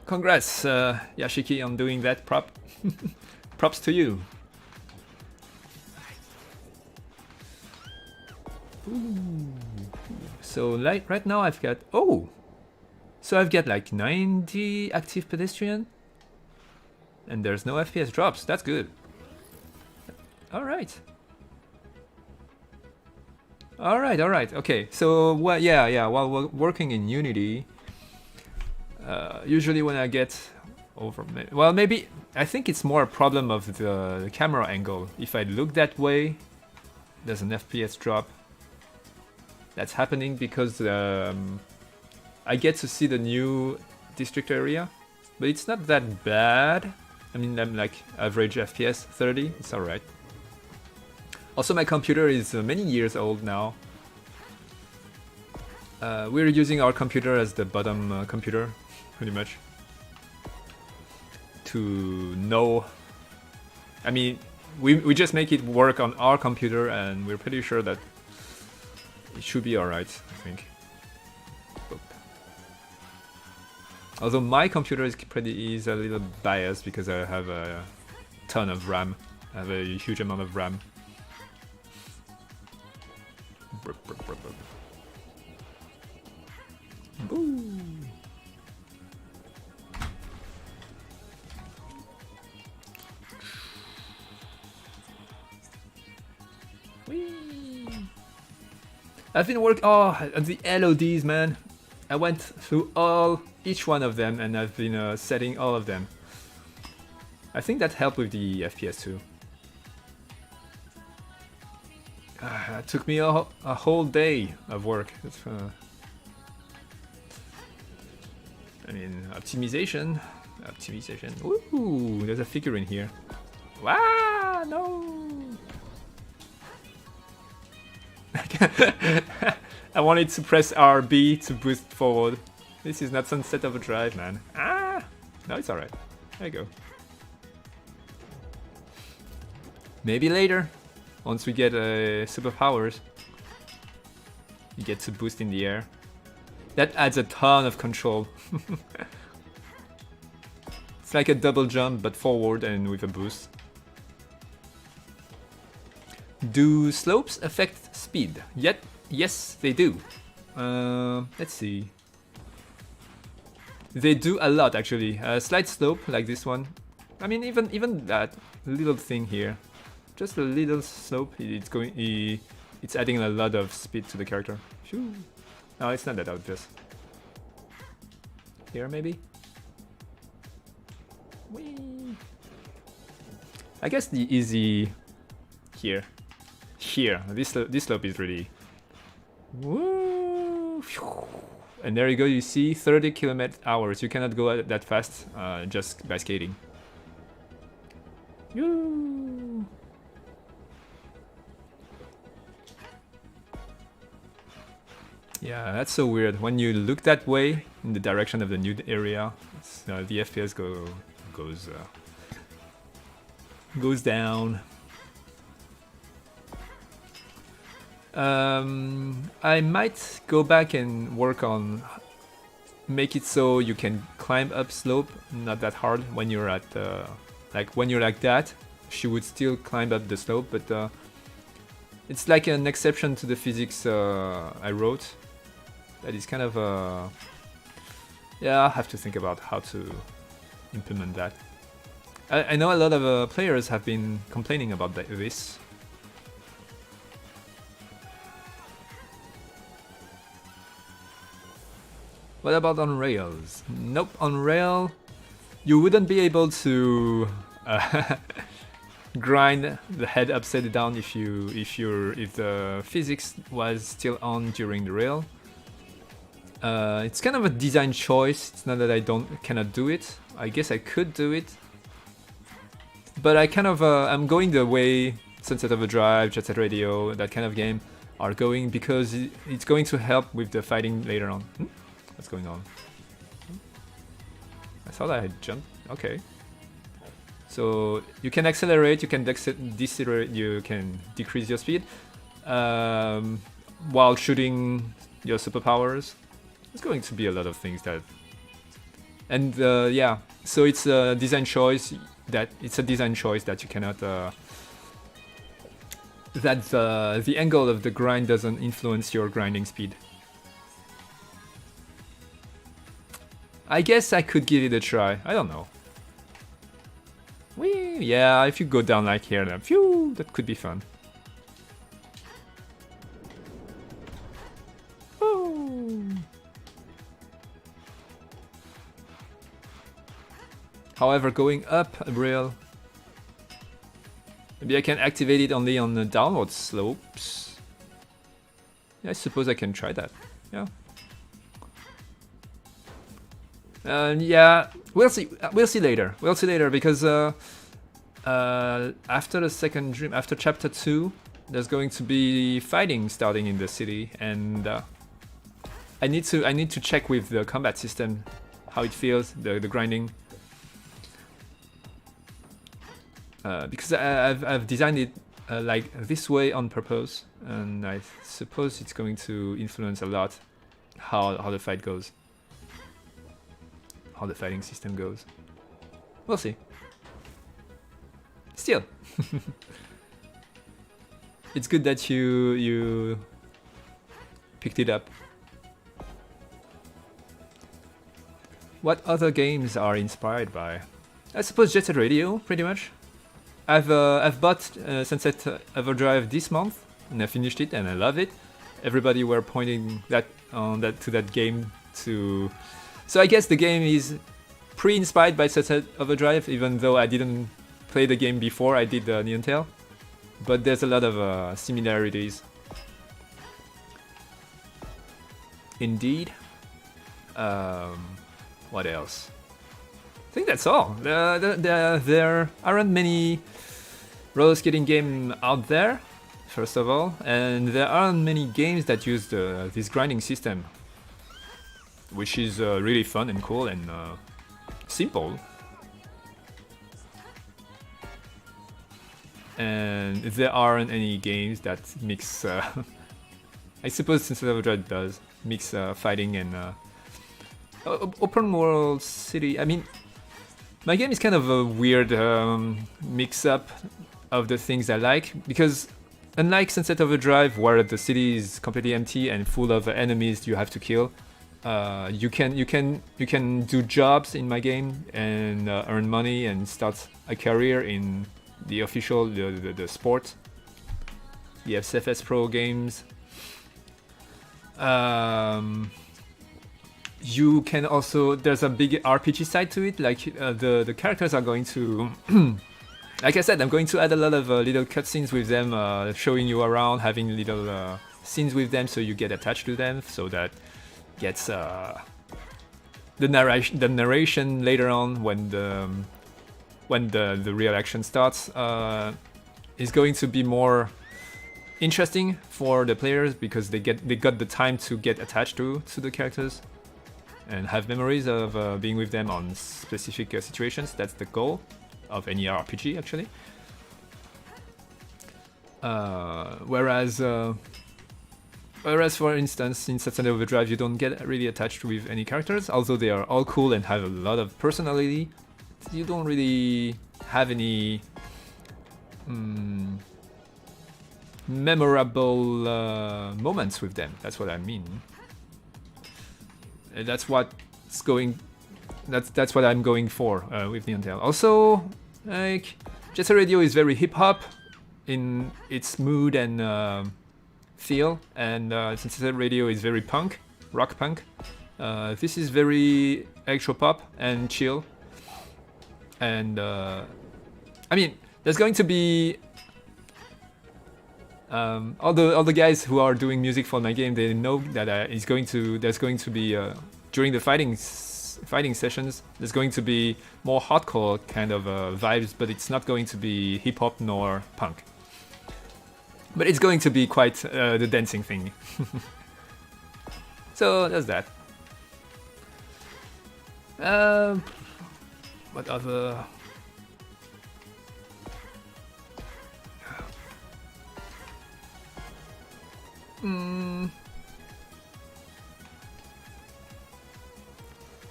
A: Congrats, Yashiki, on doing that prop. Props to you. Ooh. So like right now I've got so I've got like 90 active pedestrian, and there's no FPS drops. That's good. All right. Okay. So while we're working in Unity, usually when I get over, well, maybe I think it's more a problem of the camera angle. If I look that way, there's an FPS drop. That's happening because I get to see the new district area, but it's not that bad. I mean, I'm like average FPS 30. It's all right. Also, my computer is many years old now. We're using our computer as the bottom computer, pretty much. To know... I mean, we just make it work on our computer, and we're pretty sure that it should be alright, I think. Oop. Although my computer is a little biased because I have a ton of RAM. I have a huge amount of RAM. Boo. Whee. I've been working on the LODs, man. I went through each one of them, and I've been setting all of them. I think that helped with the FPS too. It took me a whole day of work. I mean, optimization. Ooh, there's a figure in here. Wow, no! I wanted to press RB to boost forward. This is not Sunset Overdrive, man. Ah! No, it's alright. There you go. Maybe later, once we get superpowers, you get to boost in the air. That adds a ton of control. It's like a double jump, but forward and with a boost. Do slopes affect speed? Yes, they do. Let's see. They do a lot, actually. A slight slope like this one. I mean, even that little thing here, just a little slope. It's adding a lot of speed to the character. Phew. No, it's not that obvious. Here, maybe. Whee. I guess the easy here. This slope is really. Woo. And there you go. You see, 30 km/h. You cannot go that fast just by skating. Yoo. Yeah, that's so weird. When you look that way in the direction of the nude area, the FPS goes down. I might go back and work on make it so you can climb up slope, not that hard when you're at when you're like that. She would still climb up the slope, but it's like an exception to the physics I wrote. That is kind of yeah, I'll have to think about how to implement that. I know a lot of players have been complaining about this. What about on rails? Nope, on rail you wouldn't be able to grind the head upside down if the physics was still on during the rail. It's kind of a design choice. It's not that I cannot do it. I guess I could do it, but I kind of I'm going the way Sunset Overdrive, Jet Set Radio, that kind of game are going, because it's going to help with the fighting later on. What's going on? I thought I had jumped. Okay. So you can accelerate, you can decelerate, you can decrease your speed while shooting your superpowers. There's going to be a lot of things that, and yeah. So it's a design choice that you cannot. That the angle of the grind doesn't influence your grinding speed. I guess I could give it a try. I don't know. Whee! Yeah, if you go down like here, then phew, that could be fun. Ooh. However, going up a rail, maybe I can activate it only on the downward slopes. Yeah, I suppose I can try that. Yeah. Yeah, we'll see. We'll see later. We'll see later, because after the second dream, after chapter 2, there's going to be fighting starting in the city, and I need to check with the combat system how it feels, the grinding, because I've designed it like this way on purpose, and I suppose it's going to influence a lot how the fight goes. How the fighting system goes. We'll see. Still, it's good that you picked it up. What other games are inspired by? I suppose Jet Set Radio, pretty much. I've bought Sunset Overdrive this month, and I finished it, and I love it. Everybody were pointing to that game to. So I guess the game is pre-inspired by Sunset Overdrive, even though I didn't play the game before I did the Untitled. but there's a lot of similarities. Indeed. What else? I think that's all. There aren't many roller skating games out there, first of all, and there aren't many games that use this grinding system, which is really fun and cool and simple. And there aren't any games that mix, I suppose since Overdrive does, mix fighting and open world city. I mean, my game is kind of a weird mix-up of the things I like, because unlike Sunset Overdrive, where the city is completely empty and full of enemies you have to kill, you can do jobs in my game and earn money and start a career in the official the sport, the SFS Pro games. You can also, there's a big RPG side to it, like the characters are going to like I said, I'm going to add a lot of little cutscenes with them, showing you around, having little scenes with them so you get attached to them, so that gets the narration later on when the real action starts is going to be more interesting for the players, because they got the time to get attached to the characters and have memories of being with them on specific situations. That's the goal of any RPG, actually. Whereas, for instance, in Sunset Overdrive, you don't get really attached with any characters, although they are all cool and have a lot of personality. You don't really have any memorable moments with them. That's what I mean. That's what's going. That's what I'm going for with the Untitled. Also, like, Jet Set Radio is very hip hop in its mood and feel, and Sunset Radio is very punk, rock punk. This is very electro pop and chill. And I mean, there's going to be all the guys who are doing music for my game. They know that there's going to be during the fighting sessions, there's going to be more hardcore kind of vibes, but it's not going to be hip hop nor punk. But it's going to be quite the dancing thing. So there's that. What other?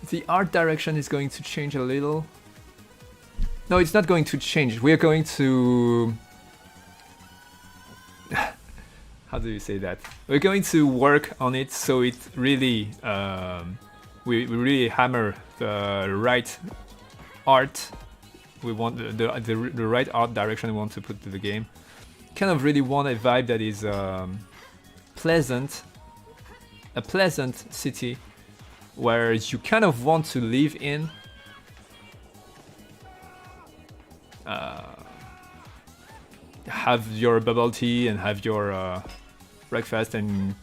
A: The art direction is going to change a little. No, it's not going to change. We're going to... How do you say that? We're going to work on it so it really... we really hammer the right art. We want the right art direction we want to put to the game. Kind of really want a vibe that is pleasant. A pleasant city where you kind of want to live in. Have your bubble tea and have your breakfast and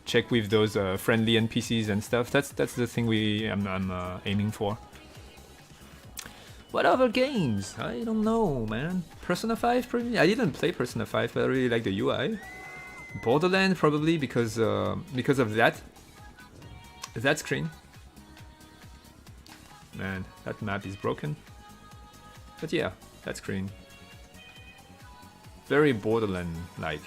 A: check with those friendly NPCs and stuff. That's the thing I'm aiming for. What other games? I don't know, man. Persona 5 probably. I didn't play Persona 5, but I really like the UI. Borderlands probably because of that screen. Man, that map is broken. But yeah, that screen. Very Borderland-like.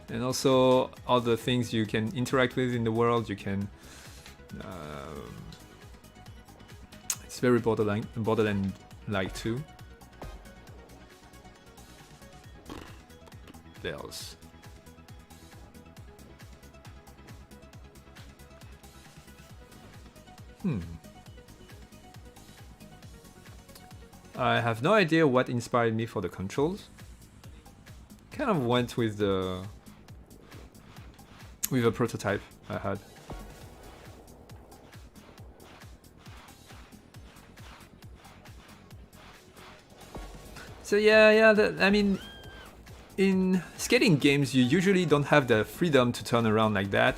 A: And also all the things you can interact with in the world, you can... it's very Borderland-like too. Bells. I have no idea what inspired me for the controls. Kind of went with a prototype I had. So yeah. I mean, in skating games, you usually don't have the freedom to turn around like that.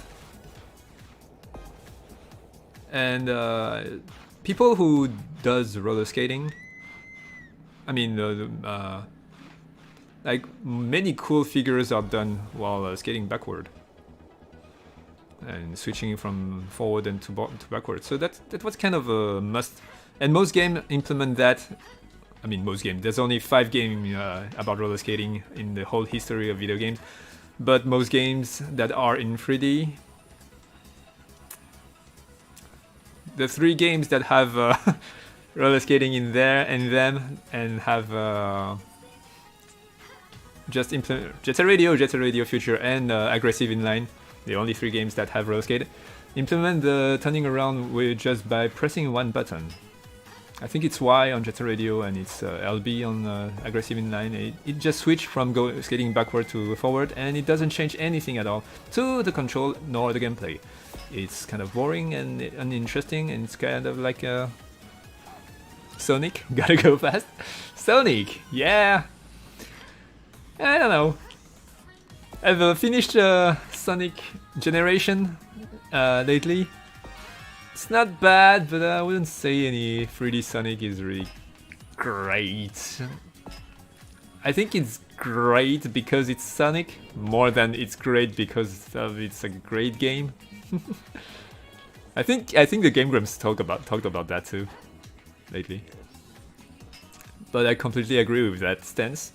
A: And people who does roller skating, I mean, like many cool figures are done while skating backward and switching from forward and to backward. So that was kind of a must. And most games implement that. I mean, most games. There's only 5 games about roller skating in the whole history of video games. But most games that are in 3D, the 3 games that have roller skating in there and them and have just implement Jet Radio Future, and Aggressive Inline, the only 3 games that have roller skate, implement the turning around with just by pressing one button. I think it's Y on Jet Radio and it's LB on Aggressive Inline. It just switched from skating backward to forward, and it doesn't change anything at all to the control nor the gameplay. It's kind of boring and uninteresting, and it's kind of like Sonic, gotta go fast. Sonic, yeah. I don't know. I've finished Sonic Generation lately. It's not bad, but I wouldn't say any 3D Sonic is really great. I think it's great because it's Sonic, more than it's great because it's a great game. I think the Game Grumps talked about that too lately. But I completely agree with that stance.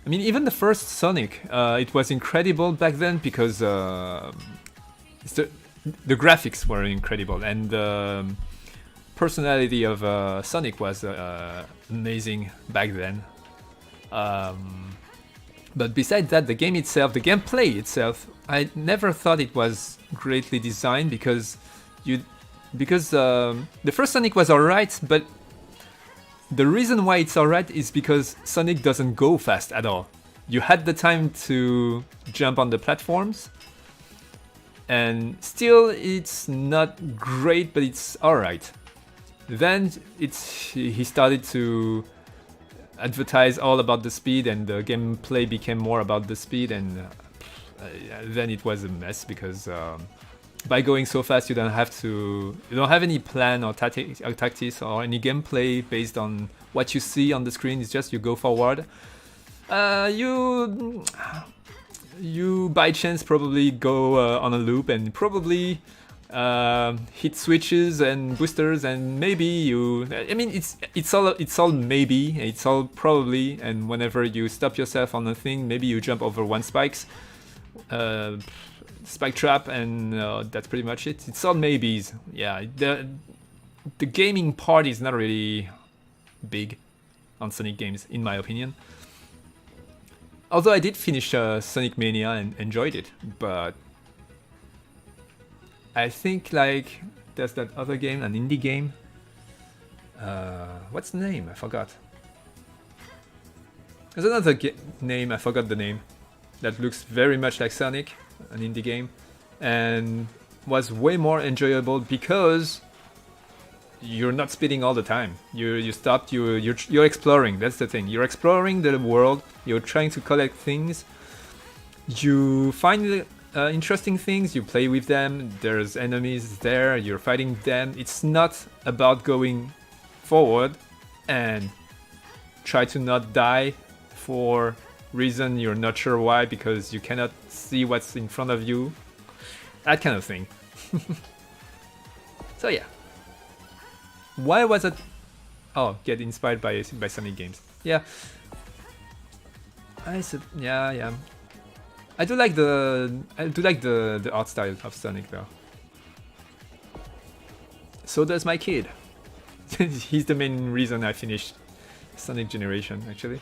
A: I mean, even the first Sonic, it was incredible back then because the graphics were incredible, and the personality of Sonic was amazing back then. But besides that, the game itself, the gameplay itself, I never thought it was greatly designed because the first Sonic was alright, but the reason why it's alright is because Sonic doesn't go fast at all. You had the time to jump on the platforms, and still it's not great, but it's alright. Then he started to advertise all about the speed, and the gameplay became more about the speed, and then it was a mess because by going so fast you don't have any plan or tactics or any gameplay based on what you see on the screen. It's just you go forward. You by chance probably go on a loop and probably hit switches and boosters, and maybe I mean, it's all maybe, it's all probably, and whenever you stop yourself on a thing, maybe you jump over one spike trap, and that's pretty much it. It's all maybes. Yeah, the gaming part is not really big on Sonic games, in my opinion. Although I did finish Sonic Mania and enjoyed it, but I think like there's that other game, an indie game. What's the name? I forgot. There's another name, I forgot the name, that looks very much like Sonic, an indie game, and was way more enjoyable because you're not speeding all the time. You stopped. You're exploring. That's the thing. You're exploring the world. You're trying to collect things. You find interesting things. You play with them. There's enemies there. You're fighting them. It's not about going forward and try to not die for reason you're not sure why, because you cannot see what's in front of you. That kind of thing. So yeah. Why was it? Oh, get inspired by Sonic games. Yeah. Yeah. I do like the art style of Sonic though. So does my kid. He's the main reason I finished Sonic Generation, actually.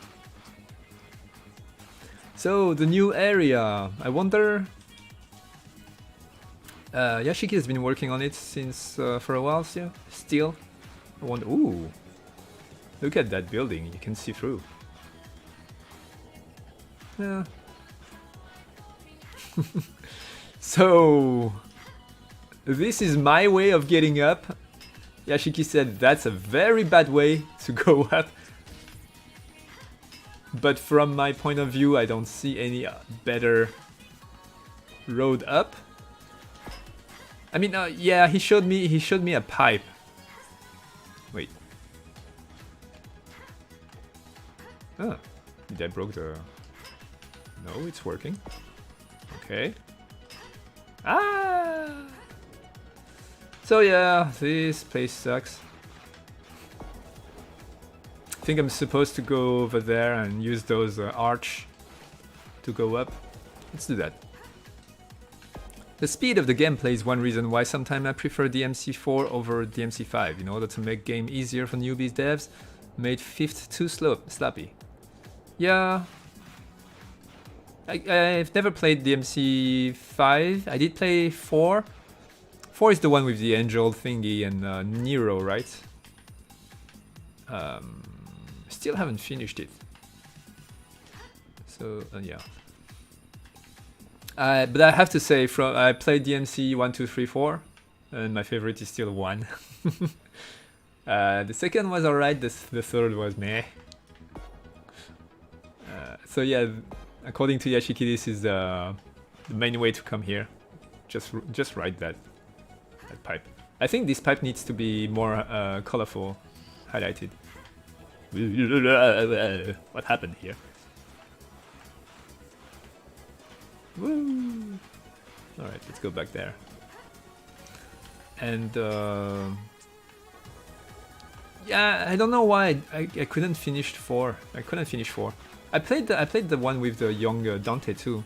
A: So the new area. I wonder. Yashiki has been working on it since for a while still. I wonder. Ooh, look at that building. You can see through. Yeah. So this is my way of getting up. Yashiki said that's a very bad way to go up. but from my point of view, I don't see any better road up. I mean, yeah, he showed me a pipe. Wait. Oh, did I broke the? No, it's working. Okay. Ah. So yeah, this place sucks. I think I'm supposed to go over there and use those arch to go up. Let's do that. The speed of the gameplay is one reason why sometimes I prefer DMC4 over DMC5 in order to make game easier for newbies devs. Made 5th too sloppy. Yeah. I've never played DMC5. I did play 4. 4 is the one with the angel thingy and Nero, right? Still haven't finished it. So, yeah. But I have to say, I played DMC 1, 2, 3, 4, and my favorite is still 1. The second was alright, the third was meh. So yeah, according to Yashiki, this is the main way to come here. Just ride that pipe. I think this pipe needs to be more colorful, highlighted. What happened here? Woo! Alright, let's go back there. And yeah, I don't know why I couldn't finish 4. I couldn't finish 4. I played the one with the young Dante too.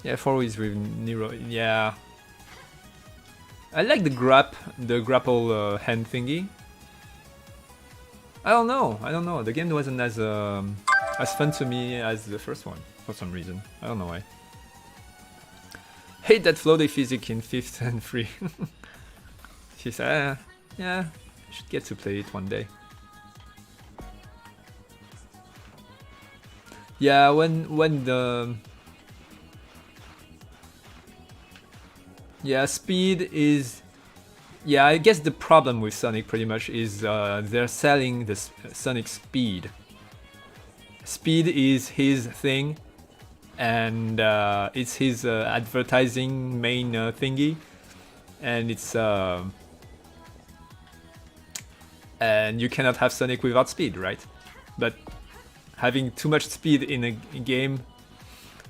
A: Yeah, 4 is with Nero. Yeah, I like the grapple hand thingy. I don't know. The game wasn't as fun to me as the first one for some reason. I don't know why. Hate that floaty physics in 5th and 3. She said, yeah, I should get to play it one day. Yeah, when the speed is. Yeah, I guess the problem with Sonic pretty much is they're selling the Sonic speed. Speed is his thing, and it's his advertising main thingy, and it's and you cannot have Sonic without speed, right? But having too much speed in a game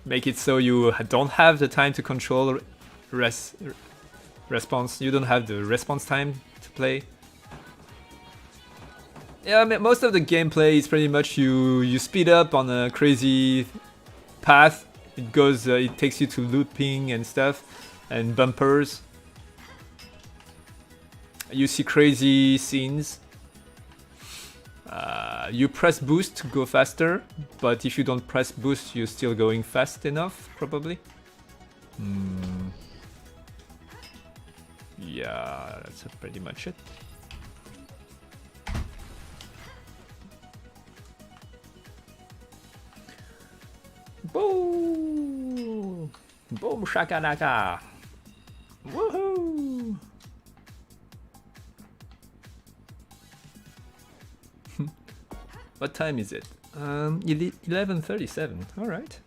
A: make it so you don't have the time to control response. You don't have the response time to play. Yeah, I mean, most of the gameplay is pretty much you speed up on a crazy path. It takes you to looping and stuff, and bumpers. You see crazy scenes. You press boost to go faster, but if you don't press boost, you're still going fast enough, probably. Yeah, that's pretty much it. Boom! Boom shakalaka! Woohoo! What time is it? 11:37. All right.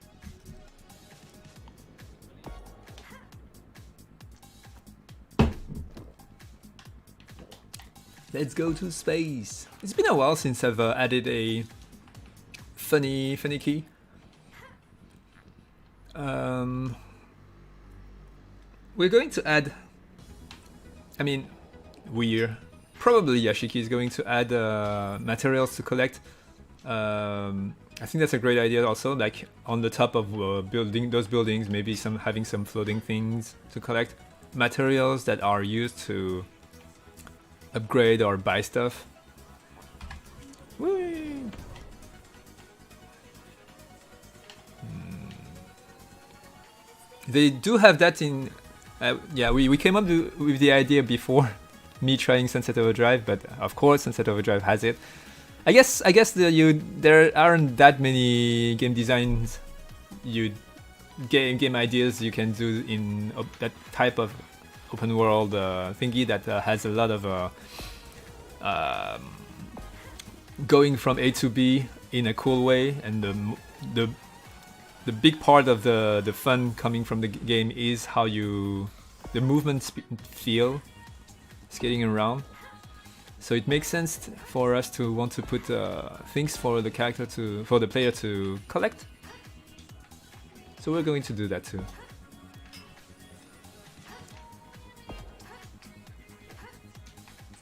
A: Let's go to space. It's been a while since I've added a funny key. We're going to add. I mean, probably Yashiki is going to add materials to collect. I think that's a great idea. Also, like on the top of those buildings, maybe having some floating things to collect, materials that are used to upgrade or buy stuff. Whee! They do have that in. Yeah, we came up with the idea before me trying Sunset Overdrive, but of course Sunset Overdrive has it. I guess there aren't that many game designs, game ideas you can do in that type of open world thingy that has a lot of going from A to B in a cool way, and the big part of the fun coming from the game is how the movements feel skating around. So it makes sense for us to want to put things for the player to collect. So we're going to do that too.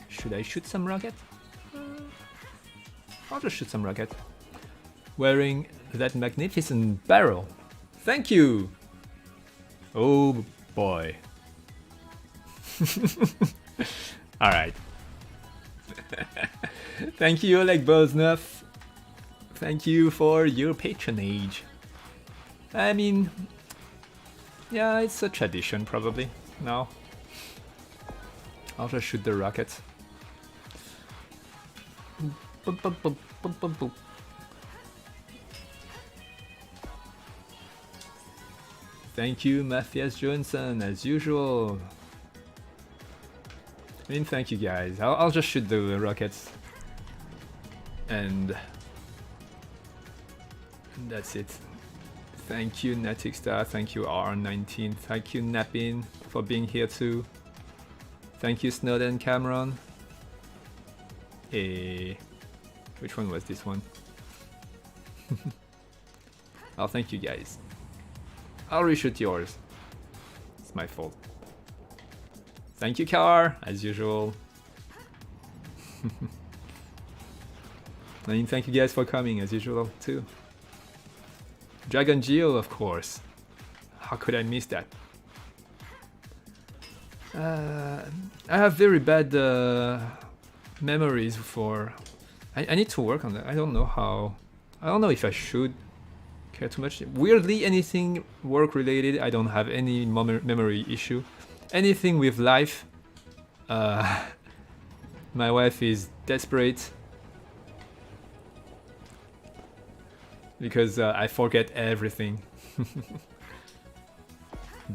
A: Should I shoot some rocket? I'll just shoot some rocket. Wearing that magnificent barrel. Thank you! Oh boy. Alright. Thank you, Oleg Boznov. Thank you for your patronage. I mean, yeah, it's a tradition probably now. I'll just shoot the rocket. Boop, boop, boop, boop, boop, boop. Thank you, Matthias Johansson, as usual. I mean, thank you guys. I'll just shoot the rockets. And that's it. Thank you, Natixstar. Thank you, R19. Thank you, Napin, for being here too. Thank you, Snowden Cameron. Which one was this one? I'll thank you guys. I'll reshoot yours. It's my fault. Thank you, Car, as usual. I mean, thank you guys for coming, as usual, too. Dragon Geo, of course. How could I miss that? I have very bad memories for... I need to work on that. I don't know how... I don't know if I should care too much. Weirdly, anything work-related, I don't have any memory issue. Anything with life, my wife is desperate because I forget everything.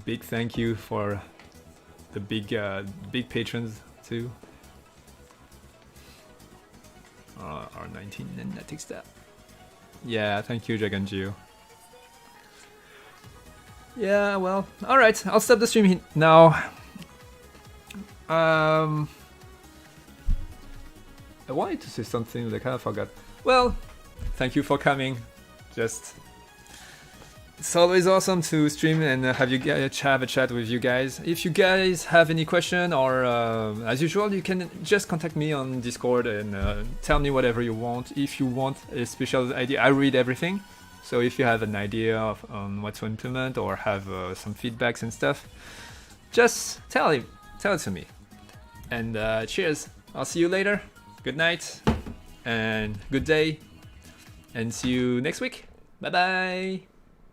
A: Big thank you for the big patrons too. R19 and Natixstar. Yeah, thank you, Dragon Geo. Yeah, well, alright, I'll stop the stream now. I wanted to say something, but I kind of forgot. Well, thank you for coming. It's always awesome to stream and have a chat with you guys. If you guys have any question or as usual, you can just contact me on Discord and tell me whatever you want. If you want a special idea, I read everything. So if you have an idea on what to implement or have some feedbacks and stuff, just tell it to me. And cheers. I'll see you later. Good night and good day. And see you next week. Bye bye.